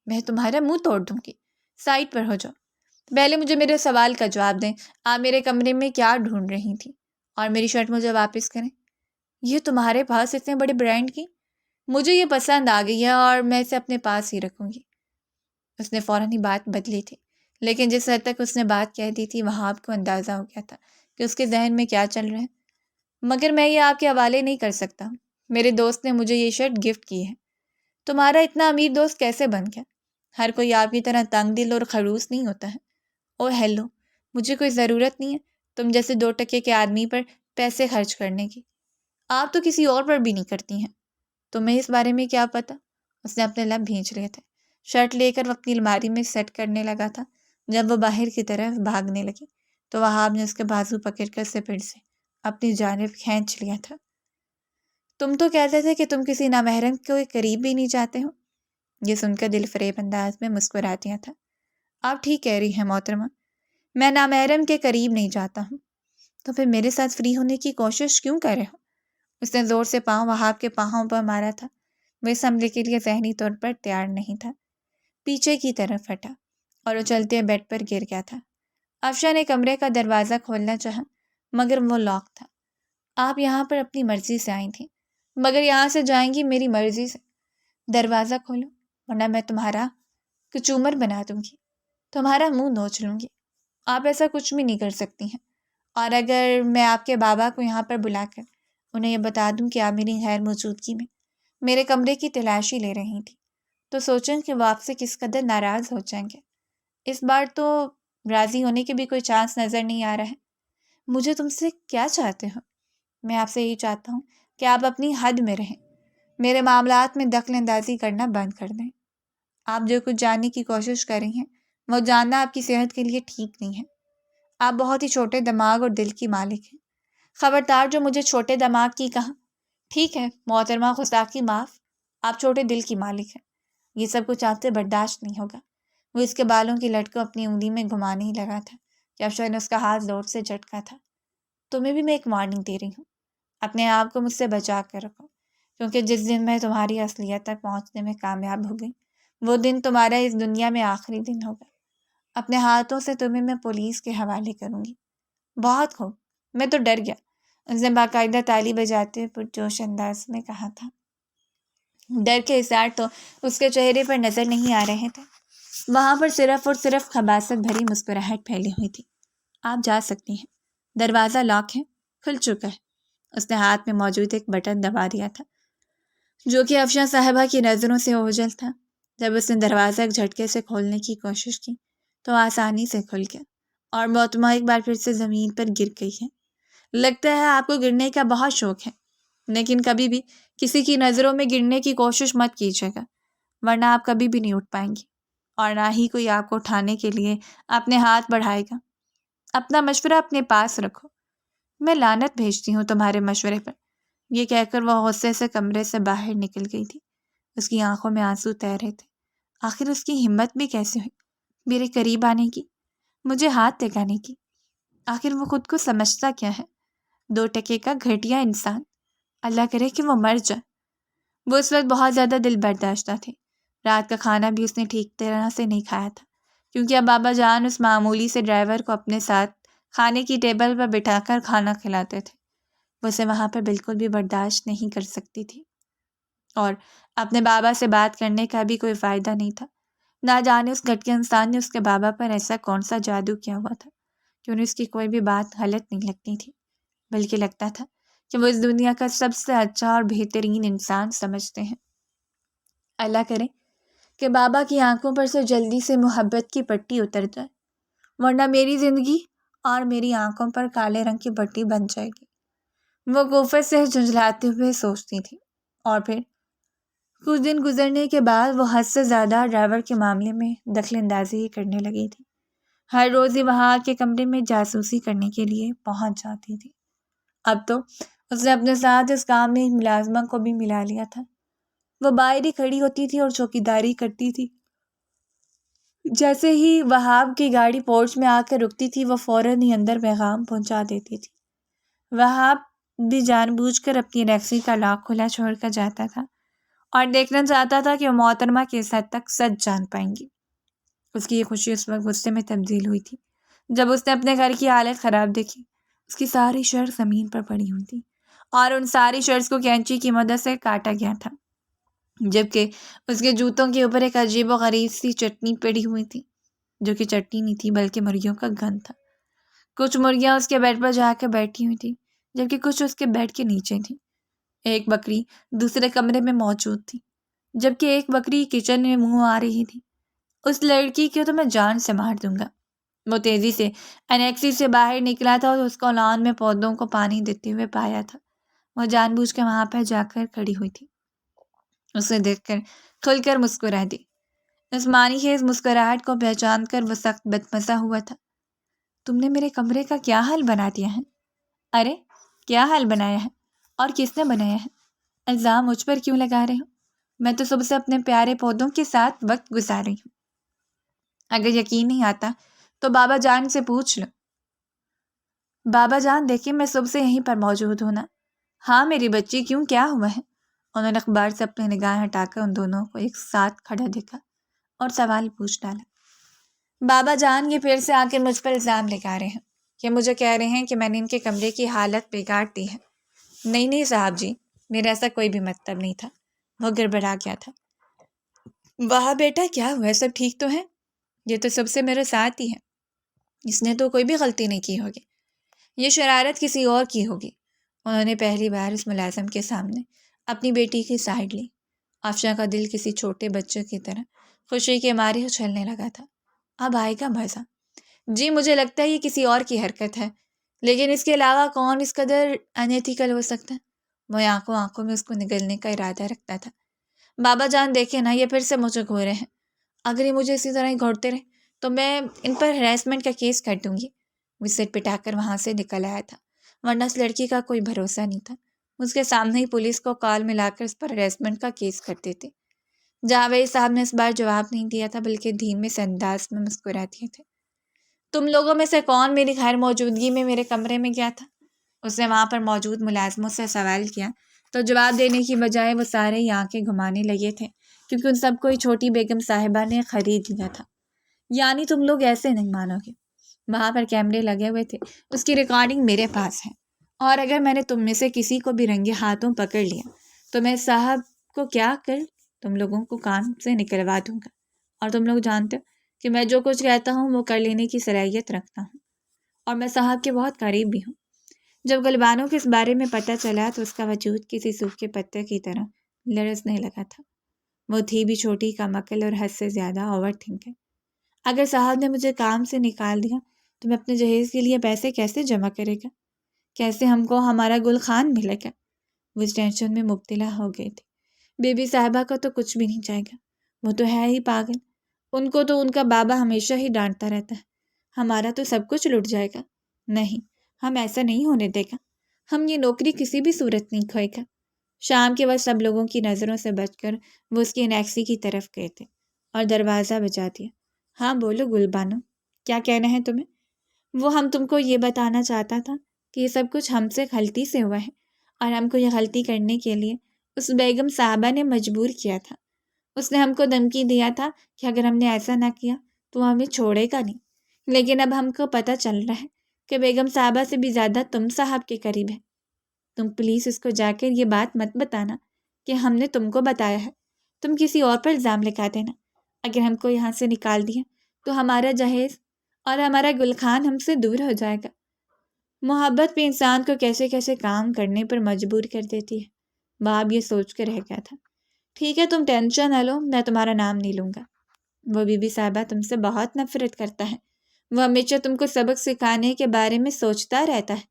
میں تمہارا منہ توڑ دوں گی۔ سائڈ پر ہو جاؤ۔ پہلے مجھے میرے سوال کا جواب دیں، آپ میرے کمرے میں کیا ڈھونڈ رہی تھی؟ اور میری شرٹ مجھے واپس کریں۔ یہ تمہارے پاس اتنے بڑے برانڈ کی؟ مجھے یہ پسند آ گئی ہے اور میں اسے اپنے پاس ہی رکھوں گی۔ اس نے فوراً ہی بات بدلی تھی، لیکن جس حد تک اس نے بات کہہ دی تھی وہاب کو اندازہ ہو گیا تھا کہ اس کے ذہن میں کیا چل رہا ہے۔ مگر میں یہ آپ کے حوالے نہیں کر سکتا، میرے دوست نے مجھے یہ شرٹ گفٹ کی ہے۔ تمہارا اتنا امیر دوست کیسے بن گیا؟ ہر کوئی آپ کی طرح تنگ دل اور خڑوس نہیں ہوتا ہے۔ او ہیلو، مجھے کوئی ضرورت نہیں ہے تم جیسے 2 ٹکے کے آدمی پر پیسے خرچ کرنے کی۔ آپ تو کسی اور پر بھی نہیں کرتی ہیں۔ تمہیں اس بارے میں کیا پتا؟ اس نے اپنے لب بھینچ لیے تھے۔ شرٹ لے کر وہ اپنی الماری میں سیٹ کرنے لگا تھا۔ جب وہ باہر کی طرف بھاگنے لگی تو وہاب نے اس کے بازو پکڑ کر اسے پھر سے اپنی جانب کھینچ لیا تھا۔ تم تو کہتے تھے کہ تم کسی نامحرم کے قریب بھی نہیں جاتے ہو۔ یہ سن کر دل فریب انداز میں مسکرا دیا تھا۔ آپ ٹھیک کہہ رہی ہیں محترمہ، میں نامحرم کے قریب نہیں جاتا ہوں۔ تو پھر میرے ساتھ فری ہونے کی کوشش کیوں کر رہے ہو؟ اس نے زور سے پاؤں وہاب کے پاؤں پر مارا تھا۔ وہ اس حملے کے لیے ذہنی طور پر تیار نہیں تھا۔ پیچھے کی طرف ہٹا اور اچھلتے بیڈ پر گر گیا تھا۔ افشاں نے کمرے کا دروازہ کھولنا چاہا مگر وہ لاک تھا۔ آپ یہاں پر اپنی مرضی سے آئی تھیں، مگر یہاں سے جائیں گی میری مرضی سے۔ دروازہ کھولو ورنہ میں تمہارا کچومر بنا دوں گی، تمہارا منہ نوچ لوں گی۔ آپ ایسا کچھ بھی نہیں کر سکتی ہیں، اور اگر میں آپ کے بابا کو یہاں پر بلا کر انہیں یہ بتا دوں کہ آپ میری غیر موجودگی میں میرے کمرے کی تلاشی لے رہی تھی تو سوچیں کہ وہ آپ سے کس قدر ناراض ہو جائیں گے۔ اس بار تو راضی ہونے کے بھی کوئی چانس نظر نہیں آ رہا ہے۔ مجھے تم سے کیا چاہتے ہو؟ میں آپ سے یہی چاہتا ہوں کہ آپ اپنی حد میں رہیں، میرے معاملات میں دخل اندازی کرنا بند کر دیں۔ آپ جو کچھ جاننے کی کوشش کر رہی ہیں وہ جاننا آپ کی صحت کے لیے ٹھیک نہیں ہے۔ آپ بہت ہی چھوٹے دماغ اور دل کی مالک ہیں۔ خبردار جو مجھے چھوٹے دماغ کی کہا۔ ٹھیک ہے محترمہ، گستاخی معاف، آپ چھوٹے دل کی مالک ہیں۔ یہ سب کچھ آپ سے برداشت نہیں ہوگا۔ وہ اس کے بالوں کی لٹ کو اپنی انگلی میں گھمانے ہی لگا تھا کہ افشاں نے اس کا ہاتھ زور سے جھٹکا تھا۔ تمہیں بھی میں ایک وارننگ دے رہی ہوں، اپنے آپ کو مجھ سے بچا کر رکھو، کیونکہ جس دن میں تمہاری اصلیت تک پہنچنے میں کامیاب ہو گئی وہ دن تمہارا اس دنیا میں آخری دن ہوگا۔ اپنے ہاتھوں سے تمہیں میں پولیس کے حوالے کروں گی۔ بہت خوب، میں تو ڈر گیا، اس نے باقاعدہ تالی بجاتے ہوئے پرجوش انداز میں کہا تھا۔ ڈر کے اظہار تو اس کے چہرے پر نظر نہیں آ رہے تھے، وہاں پر صرف اور صرف خباثت بھری مسکراہٹ پھیلی ہوئی تھی۔ آپ جا سکتی ہیں، دروازہ لاک ہے، کھل چکا ہے۔ اس نے ہاتھ میں موجود ایک بٹن دبا دیا تھا جو کہ افشاں صاحبہ کی نظروں سے اوجھل تھا۔ جب اس نے دروازہ ایک جھٹکے سے کھولنے کی کوشش کی تو آسانی سے کھل گیا اور محترمہ ایک بار پھر سے زمین پر گر گئی ہے۔ لگتا ہے آپ کو گرنے کا بہت شوق ہے، لیکن کبھی بھی کسی کی نظروں میں گرنے کی کوشش مت کیجیے گا، ورنہ آپ کبھی بھی نہیں اٹھ پائیں گی اور نہ ہی کوئی آپ کو اٹھانے کے لیے اپنے ہاتھ بڑھائے گا۔ اپنا مشورہ اپنے پاس رکھو، میں لعنت بھیجتی ہوں تمہارے مشورے پر۔ یہ کہہ کر وہ غصے سے کمرے سے باہر نکل گئی تھی۔ اس کی آنکھوں میں آنسو تیر رہے تھے۔ آخر اس کی ہمت بھی کیسے ہوئی میرے قریب آنے کی، مجھے ہاتھ لگانے کی؟ آخر وہ خود کو سمجھتا کیا ہے؟ 2 ٹکے کا گھٹیا انسان، اللہ کرے کہ وہ مر جائے۔ وہ اس وقت بہت زیادہ دل برداشتہ تھے۔ رات کا کھانا بھی اس نے ٹھیک طرح سے نہیں کھایا تھا، کیونکہ اب بابا جان اس معمولی سے ڈرائیور کو اپنے ساتھ کھانے کی ٹیبل پر بٹھا کر کھانا کھلاتے تھے۔ وہ اسے وہاں پر بالکل بھی برداشت نہیں کر سکتی تھی، اور اپنے بابا سے بات کرنے کا بھی کوئی فائدہ نہیں تھا۔ نہ جانے اس گھٹیا انسان نے اس کے بابا پر ایسا کون سا جادو کیا ہوا تھا کہ انہیں اس کی کوئی بھی بات غلط نہیں لگتی تھی، بلکہ لگتا تھا کہ وہ اس دنیا کا سب سے اچھا اور بہترین انسان سمجھتے ہیں۔ اللہ کرے کہ بابا کی آنکھوں پر سے جلدی سے محبت کی پٹی اتر جائے، ورنہ میری زندگی اور میری آنکھوں پر کالے رنگ کی پٹی بن جائے گی، وہ کوفت سے جھنجھلاتے ہوئے سوچتی تھی۔ اور پھر کچھ دن گزرنے کے بعد وہ حد سے زیادہ ڈرائیور کے معاملے میں دخل اندازی کرنے لگی تھی۔ ہر روز ہی وہاں کے کمرے میں جاسوسی کرنے کے لیے پہنچ جاتی تھی۔ اب تو اس نے اپنے ساتھ اس کام میں ایک ملازمہ کو بھی ملا لیا تھا۔ وہ باہر ہی کھڑی ہوتی تھی اور چوکیداری کرتی تھی۔ جیسے ہی وہاب کی گاڑی پورچ میں آ کر رکتی تھی، وہ فوراً ہی اندر پیغام پہنچا دیتی تھی۔ وہاب بھی جان بوجھ کر اپنی ٹیکسی کا لاک کھلا چھوڑ کر جاتا تھا اور دیکھنا چاہتا تھا کہ وہ محترمہ کس حد تک سچ جان پائیں گی۔ اس کی یہ خوشی اس وقت غصے میں تبدیل ہوئی تھی جب اس نے اپنے گھر کی حالت خراب دیکھی۔ اس کی ساری شرٹ زمین پر پڑی ہوئی تھی اور ان ساری شرٹس کو کینچی کی مدد سے کاٹا گیا تھا، جبکہ اس کے جوتوں کے اوپر ایک عجیب و غریب سی چٹنی پڑی ہوئی تھی، جو کہ چٹنی نہیں تھی بلکہ مرغیوں کا گند تھا۔ کچھ مرغیاں اس کے بیڈ پر جا کے بیٹھی ہوئی تھی، جبکہ کچھ اس کے بیڈ کے نیچے تھیں۔ ایک بکری دوسرے کمرے میں موجود تھی، جبکہ ایک بکری کچن میں منہ آ رہی تھی۔ اس لڑکی کو تو میں جان سے مار دوں گا۔ وہ تیزی سے انیکسی سے باہر نکلا تھا اور اس کو لان میں پودوں کو پانی دیتے ہوئے پایا تھا۔ وہ جان بوجھ کے وہاں پر جا کر کھڑی ہوئی تھی۔ اسے دیکھ کر کھل کر مسکرا دی۔ اس معنی خیز مسکراہٹ کو پہچان کر وہ سخت بدمزہ ہوا تھا۔ تم نے میرے کمرے کا کیا حال بنا دیا ہے؟ ارے کیا حال بنایا ہے؟ اور کس نے بنایا ہے؟ الزام مجھ پر کیوں لگا رہے ہو؟ میں تو صبح سے اپنے پیارے پودوں کے ساتھ وقت گزار رہی ہوں۔ اگر یقین نہیں آتا تو بابا جان سے پوچھ لو۔ بابا جان دیکھیں، میں صبح سے یہیں پر موجود ہوں نا۔ ہاں میری بچی، کیوں، کیا ہوا ہے؟ انہوں نے اخبار سے اپنی نگاہ ہٹا کر ان دونوں کو ایک ساتھ کھڑا دیکھا اور سوال پوچھ ڈالا۔ بابا جان یہ پھر سے آ کر مجھ پر الزام لگا رہے ہیں کہ مجھے کہہ رہے ہیں کہ میں نے ان کے کمرے کی حالت بگاڑ دی ہے۔ نہیں صاحب جی، میرا ایسا کوئی بھی مطلب نہیں تھا۔ وہ گڑبڑا گیا تھا۔ واہ بیٹا، کیا ہوا ہے؟ سب ٹھیک تو ہے؟ یہ تو سب سے میرے ساتھ ہی ہے، اس نے تو کوئی بھی غلطی نہیں کی ہوگی، یہ شرارت کسی اور کی ہوگی۔ انہوں نے پہلی بار اس ملازم کے سامنے اپنی بیٹی کی سائڈ لی۔ آفشاں کا دل کسی چھوٹے بچے کی طرح خوشی کے مارے اچھلنے لگا تھا۔ اب آئے گا مزہ۔ جی مجھے لگتا ہے یہ کسی اور کی حرکت ہے، لیکن اس کے علاوہ کون اس قدر انیتھیکل ہو سکتا ہے؟ وہ آنکھوں میں اس کو نگلنے کا ارادہ رکھتا تھا۔ بابا جان دیکھیں نا، یہ پھر سے مجھے گھورے ہیں۔ اگر یہ مجھے اسی طرح ہی گھورتے رہے تو میں ان پر ہراسمنٹ کا کیس کر دوں گی۔ وہ سر پٹا کر وہاں سے نکل آیا تھا، ورنہ اس لڑکی کا کوئی بھروسہ نہیں تھا۔ اس کے سامنے ہی پولیس کو کال ملا کر اس پر ہراسمنٹ کا کیس کر دیتے۔ جاوید صاحب نے اس بار جواب نہیں دیا تھا، بلکہ دھیمے سے انداز میں مسکرا دیے تھے۔ تم لوگوں میں سے کون میری غیر موجودگی میں میرے کمرے میں گیا تھا؟ اس نے وہاں پر موجود ملازموں سے سوال کیا تو جواب دینے کی بجائے وہ سارے ہی آنکھیں گھمانے لگے تھے، کیونکہ ان سب کو ہی چھوٹی بیگم صاحبہ نے خرید لیا تھا۔ یعنی تم لوگ ایسے نہیں مانو گے، وہاں پر کیمرے لگے ہوئے تھے، اس کی ریکارڈنگ میرے پاس ہے، اور اگر میں نے تم میں سے کسی کو بھی رنگے ہاتھوں پکڑ لیا تو میں صاحب کو کیا کر تم لوگوں کو کام سے نکلوا دوں گا۔ اور تم لوگ جانتے ہو کہ میں جو کچھ کہتا ہوں وہ کر لینے کی صلاحیت رکھتا ہوں، اور میں صاحب کے بہت قریب بھی ہوں۔ جب غلبانوں کے اس بارے میں پتہ چلا تو اس کا وجود کسی سوکھے پتے کی طرح لرزنے لگا تھا۔ وہ تھی بھی چھوٹی، کم عقل اور حد سے زیادہ اوور تھنکر۔ اگر صاحب نے مجھے کام سے نکال دیا تو میں اپنے جہیز کے لیے پیسے کیسے جمع کرے گا؟ کیسے ہم کو ہمارا گل خان ملے گا؟ وہ اس ٹینشن میں مبتلا ہو گئی تھی۔ بی بی صاحبہ کا تو کچھ بھی نہیں جائے گا، وہ تو ہے ہی پاگل، ان کو تو ان کا بابا ہمیشہ ہی ڈانٹتا رہتا ہے۔ ہمارا تو سب کچھ لٹ جائے گا۔ نہیں، ہم ایسا نہیں ہونے دے گا، ہم یہ نوکری کسی بھی صورت نہیں کھوئے گا۔ شام کے وقت سب لوگوں کی نظروں سے بچ کر وہ اس کی انیکسی کی طرف گئے تھے اور دروازہ بجا دیا۔ ہاں بولو گل بانو، کیا کہنا ہے تمہیں؟ وہ ہم تم کو یہ بتانا چاہتا تھا کہ یہ سب کچھ ہم سے غلطی سے ہوا ہے، اور ہم کو یہ غلطی کرنے کے لیے اس بیگم صاحبہ نے مجبور کیا تھا۔ اس نے ہم کو دھمکی دیا تھا کہ اگر ہم نے ایسا نہ کیا تو وہ ہمیں چھوڑے گا نہیں، لیکن اب ہم کو پتہ چل رہا ہے کہ بیگم صاحبہ سے بھی زیادہ تم صاحب کے قریب ہے۔ تم پلیز اس کو جا کر یہ بات مت بتانا کہ ہم نے تم کو بتایا ہے، تم کسی اور پر الزام لگا دینا۔ اگر ہم کو یہاں سے نکال دیا تو ہمارا جہیز اور ہمارا گل خان ہم سے دور ہو جائے گا۔ محبت بھی انسان کو کیسے کیسے کام کرنے پر مجبور کر دیتی ہے۔ باب یہ سوچ کر رہ گیا تھا۔ ٹھیک ہے، تم ٹینشن نہ لو، میں تمہارا نام نہیں لوں گا۔ وہ بی بی صاحبہ تم سے بہت نفرت کرتا ہے، وہ ہمیشہ تم کو سبق سکھانے کے بارے میں سوچتا رہتا ہے۔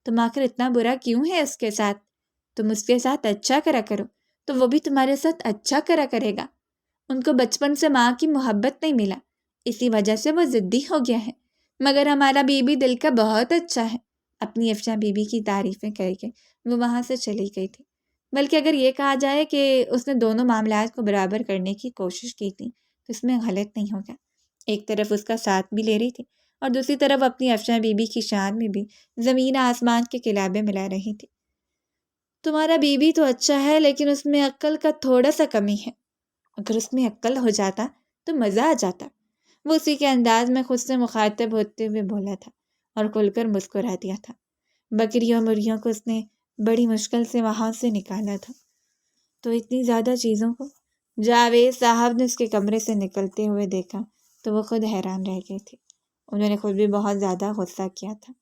تم آخر اتنا برا کیوں ہے اس کے ساتھ؟ تم اس کے ساتھ اچھا کرا کرو تو وہ بھی تمہارے ساتھ اچھا کرا کرے گا۔ ان کو بچپن سے ماں کی محبت نہیں ملا، اسی وجہ سے وہ ضدی ہو گیا ہے، مگر ہمارا بی بی دل کا بہت اچھا ہے۔ اپنی افشاں بی بی کی تعریفیں کر کے وہ وہاں سے چلی گئی تھی۔ بلکہ اگر یہ کہا جائے کہ اس نے دونوں معاملات کو برابر کرنے کی کوشش کی تھی تو اس میں غلط نہیں ہوگا۔ ایک طرف اس کا ساتھ بھی لے رہی تھی اور دوسری طرف اپنی افشاں بی بی کی شان میں بھی زمین آسمان کے کلابے ملا رہی تھی۔ تمہارا بی بی تو اچھا ہے لیکن اس میں عقل کا تھوڑا سا کمی ہے، اگر اس میں عقل ہو جاتا تو مزہ آ جاتا۔ وہ اسی کے انداز میں خود سے مخاطب ہوتے ہوئے بولا تھا اور کھل کر مسکرا دیا تھا۔ بکریوں مرغیوں کو اس نے بڑی مشکل سے وہاں سے نکالا تھا، تو اتنی زیادہ چیزوں کو جاوید صاحب نے اس کے کمرے سے نکلتے ہوئے دیکھا تو وہ خود حیران رہ گئے تھے۔ انہوں نے خود بھی بہت زیادہ غصہ کیا تھا،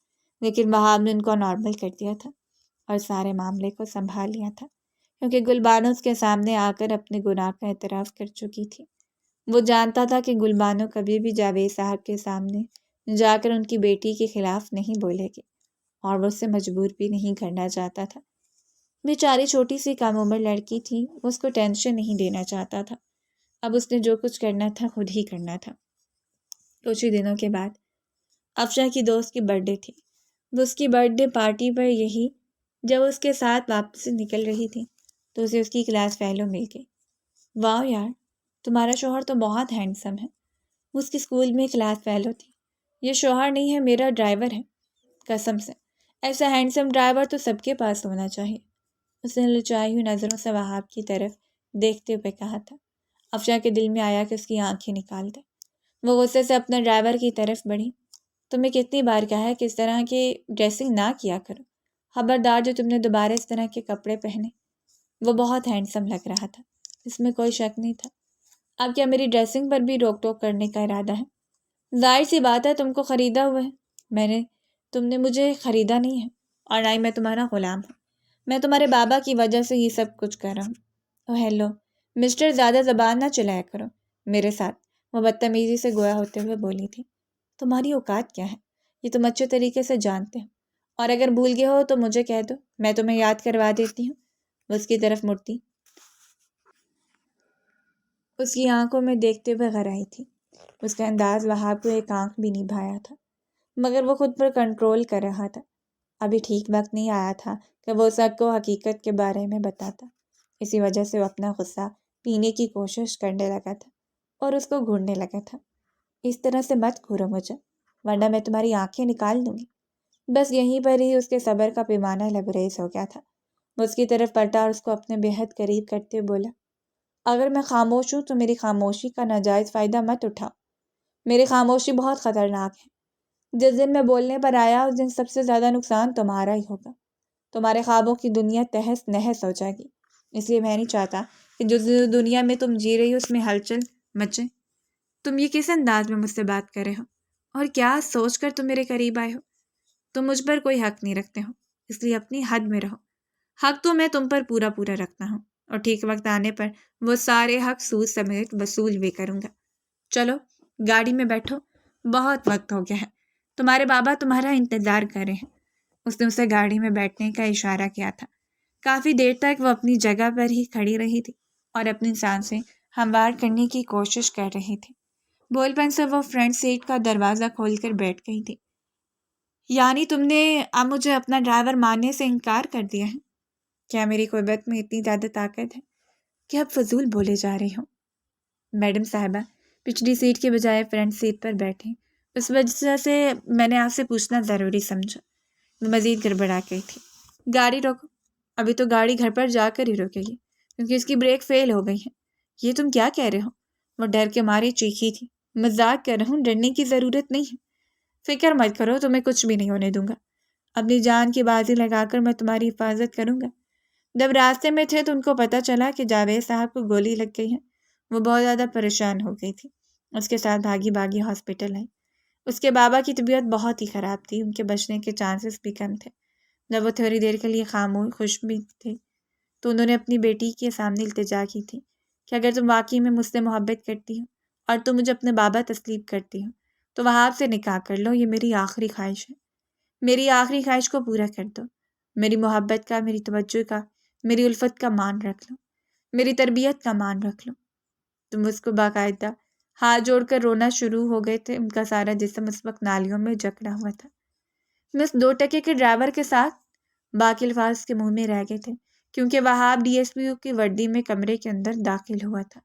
لیکن وہاب نے ان کو نارمل کر دیا تھا اور سارے معاملے کو سنبھال لیا تھا، کیونکہ گلبانو اس کے سامنے آ کر اپنے گناہ کا اعتراف کر چکی تھی۔ وہ جانتا تھا کہ گلبانو کبھی بھی جاوید صاحب کے سامنے جا کر ان کی بیٹی کے خلاف نہیں بولے گی اور وہ اسے مجبور بھی نہیں کرنا چاہتا تھا۔ بیچاری چھوٹی سی کم عمر لڑکی تھی، وہ اس کو ٹینشن نہیں دینا چاہتا تھا۔ اب اس نے جو کچھ کرنا تھا خود ہی کرنا تھا۔ کچھ ہی دنوں کے بعد افشاں کی دوست کی برتھ ڈے تھی۔ وہ اس کی برتھ ڈے پارٹی پر یہی جب اس کے ساتھ واپس سے نکل رہی تھی تو اسے اس کی کلاس فیلو مل گئی۔ واو یار، تمہارا شوہر تو بہت ہینڈسم ہے۔ وہ اس کی اسکول میں کلاس فیلو تھی۔ یہ شوہر نہیں ہے، میرا ڈرائیور ہے، قسم سے ایسا ہینڈسم ڈرائیور تو سب کے پاس ہونا چاہیے۔ اس نے لچائی ہوئی نظروں سے وہاب کی طرف دیکھتے ہوئے کہا تھا۔ افشاں کے دل میں آیا کہ اس کی آنکھیں نکال دے۔ وہ غصے سے اپنے ڈرائیور کی طرف بڑھی۔ تمہیں کتنی بار کہا ہے کہ اس طرح کی ڈریسنگ نہ کیا کرو، خبردار جو تم نے دوبارہ اس طرح کے کپڑے پہنے۔ وہ بہت ہینڈسم لگ رہا تھا، اس میں کوئی شک نہیں تھا۔ اب کیا میری ڈریسنگ پر بھی روک ٹوک کرنے کا ارادہ ہے؟ ظاہر سی بات ہے، تم کو خریدا ہوا ہے، تم نے مجھے خریدا نہیں ہے، اور نہ ہی میں تمہارا غلام ہوں۔ میں تمہارے بابا کی وجہ سے یہ سب کچھ کر رہا ہوں۔ اوہ ہیلو مسٹر، زیادہ زبان نہ چلایا کرو میرے ساتھ، وہ بدتمیزی سے گویا ہوتے ہوئے بولی تھی۔ تمہاری اوقات کیا ہے یہ تم اچھے طریقے سے جانتے ہو، اور اگر بھول گئے ہو تو مجھے کہہ دو، میں تمہیں یاد کروا دیتی ہوں۔ وہ اس کی طرف مڑتی، اس کی آنکھوں میں دیکھتے ہوئے غر آئی تھی۔ اس کا انداز وہاب کو ایک آنکھ بھی نہیں بھایا تھا، مگر وہ خود پر کنٹرول کر رہا تھا۔ ابھی ٹھیک وقت نہیں آیا تھا کہ وہ سب کو حقیقت کے بارے میں بتاتا، اسی وجہ سے وہ اپنا غصہ پینے کی کوشش کرنے لگا تھا اور اس کو گھورنے لگا تھا۔ اس طرح سے مت گھورو مجھے، ورنہ میں تمہاری آنکھیں نکال دوں گی۔ بس یہیں پر ہی اس کے صبر کا پیمانہ لبریز ہو گیا تھا۔ وہ اس کی طرف پلٹا اور اس کو اپنے بے حد قریب کرتے بولا، اگر میں خاموش ہوں تو میری خاموشی کا ناجائز فائدہ مت اٹھاؤ۔ میری خاموشی بہت خطرناک ہے۔ جس دن میں بولنے پر آیا اس دن سب سے زیادہ نقصان تمہارا ہی ہوگا۔ تمہارے خوابوں کی دنیا تہس نہس ہو جائے گی، اس لیے میں نہیں چاہتا کہ جو دنیا میں تم جی رہی ہو اس میں ہلچل مچے۔ تم یہ کس انداز میں مجھ سے بات کر رہے ہو، اور کیا سوچ کر تم میرے قریب آئے ہو؟ تم مجھ پر کوئی حق نہیں رکھتے ہو، اس لیے اپنی حد میں رہو۔ حق تو میں تم پر پورا پورا رکھتا ہوں، اور ٹھیک وقت آنے پر وہ سارے حق سود سمیت وصول بھی کروں گا۔ چلو گاڑی میں بیٹھو، بہت وقت ہو گیا ہے، تمہارے بابا تمہارا انتظار کر رہے ہیں۔ اس نے اسے گاڑی میں بیٹھنے کا اشارہ کیا تھا۔ کافی دیر تک وہ اپنی جگہ پر ہی کھڑی رہی تھی اور اپنی سانسیں ہموار کرنے کی کوشش کر رہی تھی۔ بول پن سے وہ فرنٹ سیٹ کا دروازہ کھول کر بیٹھ گئی تھی۔ یعنی تم نے اب مجھے اپنا ڈرائیور ماننے سے انکار کر دیا ہے؟ کیا میری قوت میں اتنی زیادہ طاقت ہے کہ اب فضول بولے جا رہی ہوں؟ میڈم صاحبہ پچھلی سیٹ کے بجائے فرنٹ سیٹ پر بیٹھیں، اس وجہ سے میں نے آپ سے پوچھنا ضروری سمجھا۔ وہ مزید گڑبڑا گئی تھی۔ گاڑی روکو، ابھی تو گاڑی گھر پر جا کر ہی روکے گی کیونکہ اس کی بریک فیل ہو گئی ہے۔ یہ تم کیا کہہ رہے ہو؟ وہ ڈر کے مارے چیخی تھی۔ مذاق کر رہا ہوں، ڈرنے کی ضرورت نہیں ہے۔ فکر مت کرو، تمہیں کچھ بھی نہیں ہونے دوں گا۔ اپنی جان کی بازی لگا کر میں تمہاری حفاظت کروں گا۔ جب راستے میں تھے تو ان کو پتہ چلا کہ جاوید صاحب کو گولی لگ گئی ہے۔ وہ بہت زیادہ پریشان ہو گئی تھی، اس کے ساتھ بھاگی بھاگی ہاسپٹل آئی۔ اس کے بابا کی طبیعت بہت ہی خراب تھی، ان کے بچنے کے چانسز بھی کم تھے۔ جب وہ تھوڑی دیر کے لیے خاموش خوش بھی تھے تو انہوں نے اپنی بیٹی کے سامنے التجا کی تھی کہ اگر تم واقعی میں مجھ سے محبت کرتی ہو اور تم مجھے اپنے بابا تسلیم کرتی ہو تو وہاب سے نکاح کر لو، یہ میری آخری خواہش ہے۔ میری آخری خواہش کو پورا کر دو۔ میری محبت کا، میری توجہ کا، میری الفت کا مان رکھ لو، میری تربیت کا مان رکھ لو۔ تم اس کو باقاعدہ ہاتھ جوڑ کر رونا شروع ہو گئے تھے، ان کا سارا جسم اس وقت نالیوں میں جکڑا ہوا تھا۔ میں اس 2 ٹکے کے ڈرائیور کے ساتھ باقی الفاظ کے منہ میں رہ گئے تھے کیونکہ وہاب ڈی ایس پی کی وردی میں کمرے کے اندر داخل ہوا تھا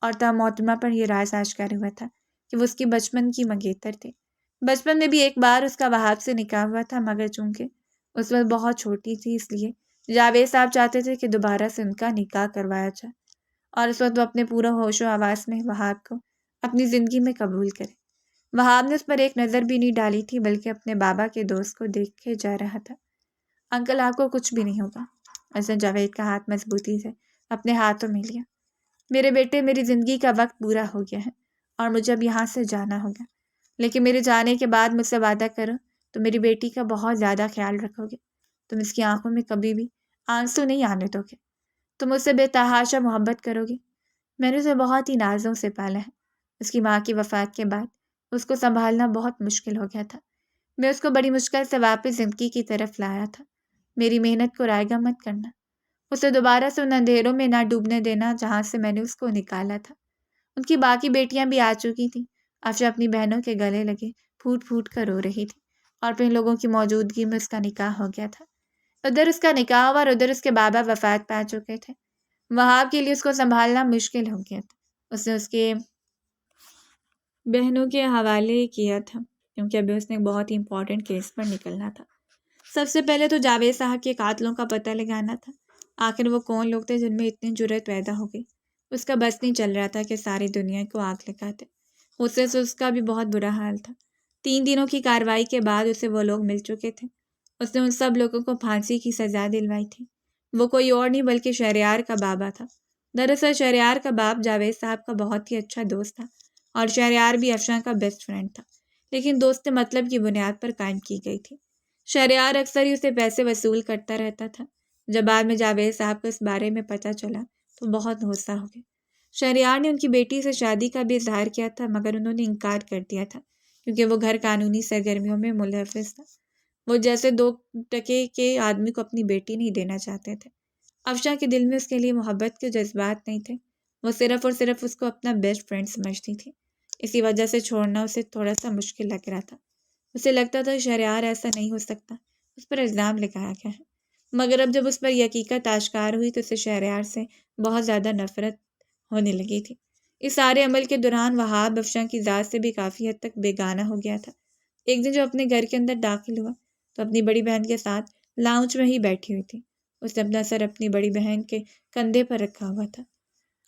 اور محترمہ پر یہ راز آشکار ہوا تھا کہ وہ اس کی بچپن کی منگیتر تھے۔ بچپن میں بھی ایک بار اس کا وہاب سے نکاح ہوا تھا، مگر چونکہ اس وقت بہت چھوٹی تھی اس لیے جاوید صاحب چاہتے تھے کہ دوبارہ سے ان کا نکاح کروایا جائے اور اس وقت وہ اپنے پورا ہوش و حواس میں وہاب کو اپنی زندگی میں قبول کرے۔ وہاب نے اس پر ایک نظر بھی نہیں ڈالی تھی بلکہ اپنے بابا کے دوست کو دیکھے جا رہا تھا۔ انکل آپ کو کچھ بھی نہیں ہوگا۔ اس نے جاوید کا ہاتھ مضبوطی سے اپنے ہاتھوں میں لیا۔ میرے بیٹے، میری زندگی کا وقت پورا ہو گیا ہے اور مجھے اب یہاں سے جانا ہوگا، لیکن میرے جانے کے بعد مجھ سے وعدہ کرو تو میری بیٹی کا بہت زیادہ خیال رکھو گے، تم اس کی آنکھوں میں کبھی بھی آنسو نہیں آنے دو گے، تم اس سے بے تحاشا محبت کرو گے۔ میں نے اسے بہت ہی نازوں سے پالا ہے۔ اس کی ماں کی وفات کے بعد اس کو سنبھالنا بہت مشکل ہو گیا تھا۔ میں اس کو بڑی مشکل سے واپس زندگی کی طرف لایا تھا۔ میری محنت کو رائیگاں مت کرنا، اسے دوبارہ سے ان اندھیروں میں نہ ڈوبنے دینا جہاں سے میں نے اس کو نکالا تھا۔ ان کی باقی بیٹیاں بھی آ چکی تھیں۔ افشا اپنی بہنوں کے گلے لگے پھوٹ پھوٹ کر رو رہی تھی اور پھر لوگوں کی موجودگی میں اس کا نکاح ہو گیا تھا۔ ادھر اس کا نکاح ہوا اور ادھر اس کے بابا وفات پا چکے تھے۔ وہاب کے لیے اس کو سنبھالنا مشکل ہو گیا تھا۔ اس نے اس کے بہنوں کے حوالے کیا تھا کیونکہ ابھی اس نے ایک بہت ہی امپورٹنٹ کیس پر نکلنا تھا۔ سب سے پہلے تو جاوید صاحب کے قاتلوں کا پتہ لگانا تھا۔ آخر وہ کون لوگ تھے جن میں اتنی جرأت پیدا ہو گئی؟ اس کا بس نہیں چل رہا تھا کہ ساری دنیا کو آگ لگاتے۔ غصے سے اس کا بھی بہت برا حال تھا۔ 3 دنوں کی کارروائی کے بعد اسے وہ لوگ مل چکے تھے۔ اس نے ان سب لوگوں کو پھانسی کی سزا دلوائی تھی۔ وہ کوئی اور نہیں بلکہ شہریار کا بابا تھا۔ دراصل شہریار کا باپ جاوید صاحب کا بہت ہی اچھا دوست تھا اور شہریار بھی افشاں کا بیسٹ فرینڈ تھا، لیکن دوستی مطلب کی بنیاد پر قائم کی گئی تھی۔ شہریار اکثر ہی اسے پیسے وصول کرتا رہتا تھا۔ جب بعد میں جاوید صاحب کو اس بارے میں پتہ چلا تو بہت غصہ ہو گیا۔ شہریار نے ان کی بیٹی سے شادی کا بھی اظہار کیا تھا مگر انہوں نے انکار کر دیا تھا کیونکہ وہ گھر قانونی سرگرمیوں میں ملوث تھا۔ وہ جیسے 2 ٹکے کے آدمی کو اپنی بیٹی نہیں دینا چاہتے تھے۔ افشاں کے دل میں اس کے لیے محبت کے جذبات نہیں تھے، وہ صرف اور صرف اس کو اپنا بیسٹ فرینڈ سمجھتی تھی۔ اسی وجہ سے چھوڑنا اسے تھوڑا سا مشکل لگ رہا تھا۔ اسے لگتا تھا شہریار ایسا نہیں ہو سکتا، اس پر الزام لگایا گیا ہے۔ مگر اب جب اس پر یہ حقیقت آشکار ہوئی تو اسے شہریار سے بہت زیادہ نفرت ہونے لگی تھی۔ اس سارے عمل کے دوران وہاب افشاں کی ذات سے بھی کافی حد تک بیگانہ ہو گیا تھا۔ ایک دن جب اپنے گھر کے اندر داخل ہوا تو اپنی بڑی بہن کے ساتھ لاؤنج میں ہی بیٹھی ہوئی تھی۔ اس نے اپنا سر اپنی بڑی بہن کے کندھے پر رکھا ہوا تھا۔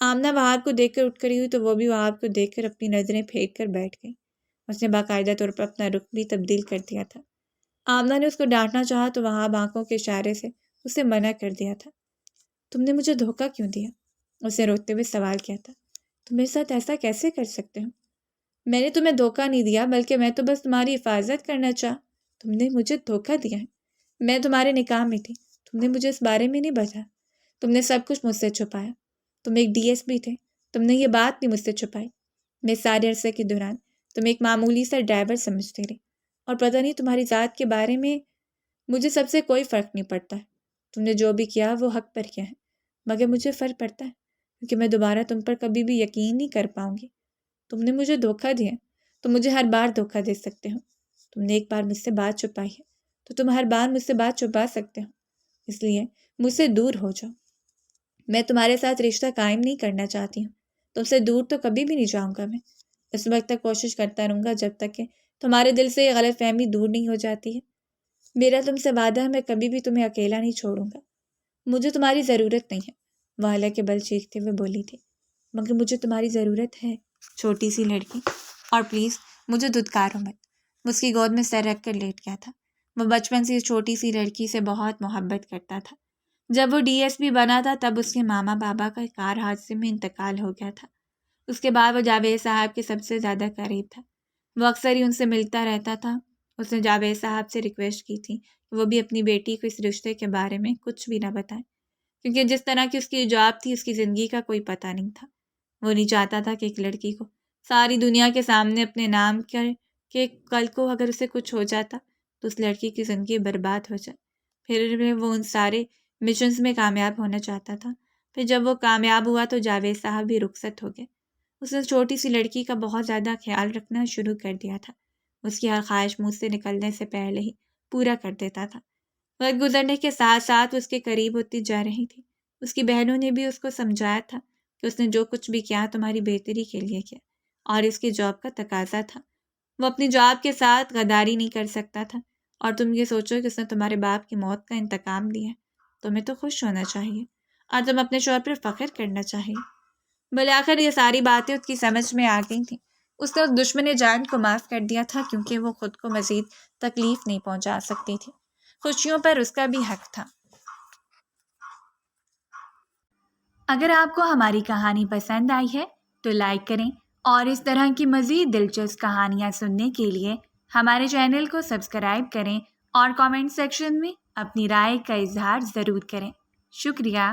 آمنہ وہاب کو دیکھ کر اٹھ کھڑی ہوئی تو وہ بھی وہاب کو دیکھ کر اپنی نظریں پھینک کر بیٹھ گئی۔ اس نے باقاعدہ طور پر اپنا رخ بھی تبدیل کر دیا تھا۔ آمنہ نے اس کو ڈانٹنا چاہا تو وہاب آنکھوں کے اشارے سے اسے منع کر دیا تھا۔ تم نے مجھے دھوکہ کیوں دیا؟ اس نے روتے ہوئے سوال کیا تھا۔ تم میرے ساتھ ایسا کیسے کر سکتے ہو؟ میں نے تمہیں دھوکہ نہیں دیا بلکہ میں تو بس تمہاری حفاظت کرنا چاہا۔ تم نے مجھے دھوکہ دیا ہے۔ میں تمہارے نکاح میں تھی، تم نے مجھے اس بارے میں نہیں بتایا، تم نے سب کچھ مجھ سے چھپایا۔ تم ایک ڈی ایس پی تھے، تم نے یہ بات بھی مجھ سے چھپائی۔ میں سارے عرصے کے دوران تم ایک معمولی سا ڈرائیور سمجھتی رہی اور پتہ نہیں تمہاری ذات کے بارے میں مجھے سب سے کوئی فرق نہیں پڑتا ہے۔ تم نے جو بھی کیا وہ حق پر کیا ہے، مگر مجھے فرق پڑتا ہے کیونکہ میں دوبارہ تم پر کبھی بھی یقین نہیں کر پاؤں گی۔ تم نے مجھے دھوکہ دیا، تم مجھے ہر بار دھوکہ دے سکتے ہو۔ تم نے ایک بار مجھ سے بات چھپائی ہے تو تم ہر بار مجھ سے بات چھپا سکتے ہو، اس لیے مجھ سے دور ہو جاؤ۔ میں تمہارے ساتھ رشتہ قائم نہیں کرنا چاہتی ہوں، تم سے دور تو کبھی بھی نہیں جاؤں گا۔ میں اس وقت تک کوشش کرتا رہوں گا جب تک کہ تمہارے دل سے یہ غلط فہمی دور نہیں ہو جاتی ہے۔ میرا تم سے وعدہ ہے میں کبھی بھی تمہیں اکیلا نہیں چھوڑوں گا۔ مجھے تمہاری ضرورت نہیں ہے، وہ حلق کے بل چیختے ہوئے بولی تھی، مگر مجھے تمہاری ضرورت ہے، چھوٹی سی لڑکی، اور پلیز مجھے دھتکارو مت۔ وہ اس کی گود میں سر رکھ کر لیٹ گیا تھا۔ وہ بچپن سے اس چھوٹی سی لڑکی سے بہت محبت کرتا تھا۔ جب وہ ڈی ایس پی بنا تھا تب اس کے ماما بابا کا کار حادثے میں انتقال ہو گیا تھا۔ اس کے بعد وہ جاوید صاحب کے سب سے زیادہ قریب تھا۔ وہ اکثر ہی ان سے ملتا رہتا تھا۔ اس نے جاوید صاحب سے ریکویسٹ کی تھی کہ وہ بھی اپنی بیٹی کو اس رشتے کے بارے میں کچھ بھی نہ بتائیں، کیونکہ جس طرح کی اس کی جاب تھی اس کی زندگی کا کوئی پتہ نہیں تھا۔ وہ نہیں چاہتا تھا کہ ایک لڑکی کو ساری دنیا کے سامنے اپنے نام کرے کہ کل کو اگر اسے کچھ ہو جاتا تو اس لڑکی کی زندگی برباد ہو جائے۔ پھر وہ ان سارے مشنز میں کامیاب ہونا چاہتا تھا۔ پھر جب وہ کامیاب ہوا تو جاوید صاحب بھی رخصت ہو گئے۔ اس نے چھوٹی سی لڑکی کا بہت زیادہ خیال رکھنا شروع کر دیا تھا۔ اس کی ہر خواہش منہ سے نکلنے سے پہلے ہی پورا کر دیتا تھا۔ وقت گزرنے کے ساتھ ساتھ اس کے قریب ہوتی جا رہی تھی۔ اس کی بہنوں نے بھی اس کو سمجھایا تھا کہ اس نے جو کچھ بھی کیا تمہاری بہتری کے لیے کیا، اور اس کی جاب کا تقاضا تھا۔ وہ اپنی جاب کے ساتھ غداری نہیں کر سکتا تھا۔ اور تم یہ سوچو کہ اس نے تمہارے باپ کی موت کا انتقام لیا ہے، تمہیں تو خوش ہونا چاہیے اور تم اپنے شوہر پر فخر کرنا چاہیے۔ بالآخر یہ ساری باتیں اس کی سمجھ میں آ گئی تھیں۔ اس نے اس دشمن جان کو معاف کر دیا تھا کیونکہ وہ خود کو مزید تکلیف نہیں پہنچا سکتی تھی۔ خوشیوں پر اس کا بھی حق تھا۔ اگر آپ کو ہماری کہانی پسند آئی ہے تو لائک کریں، اور اس طرح کی مزید دلچسپ کہانیاں سننے کے لیے ہمارے چینل کو سبسکرائب کریں اور کامنٹ سیکشن میں اپنی رائے کا اظہار ضرور کریں۔ شکریہ۔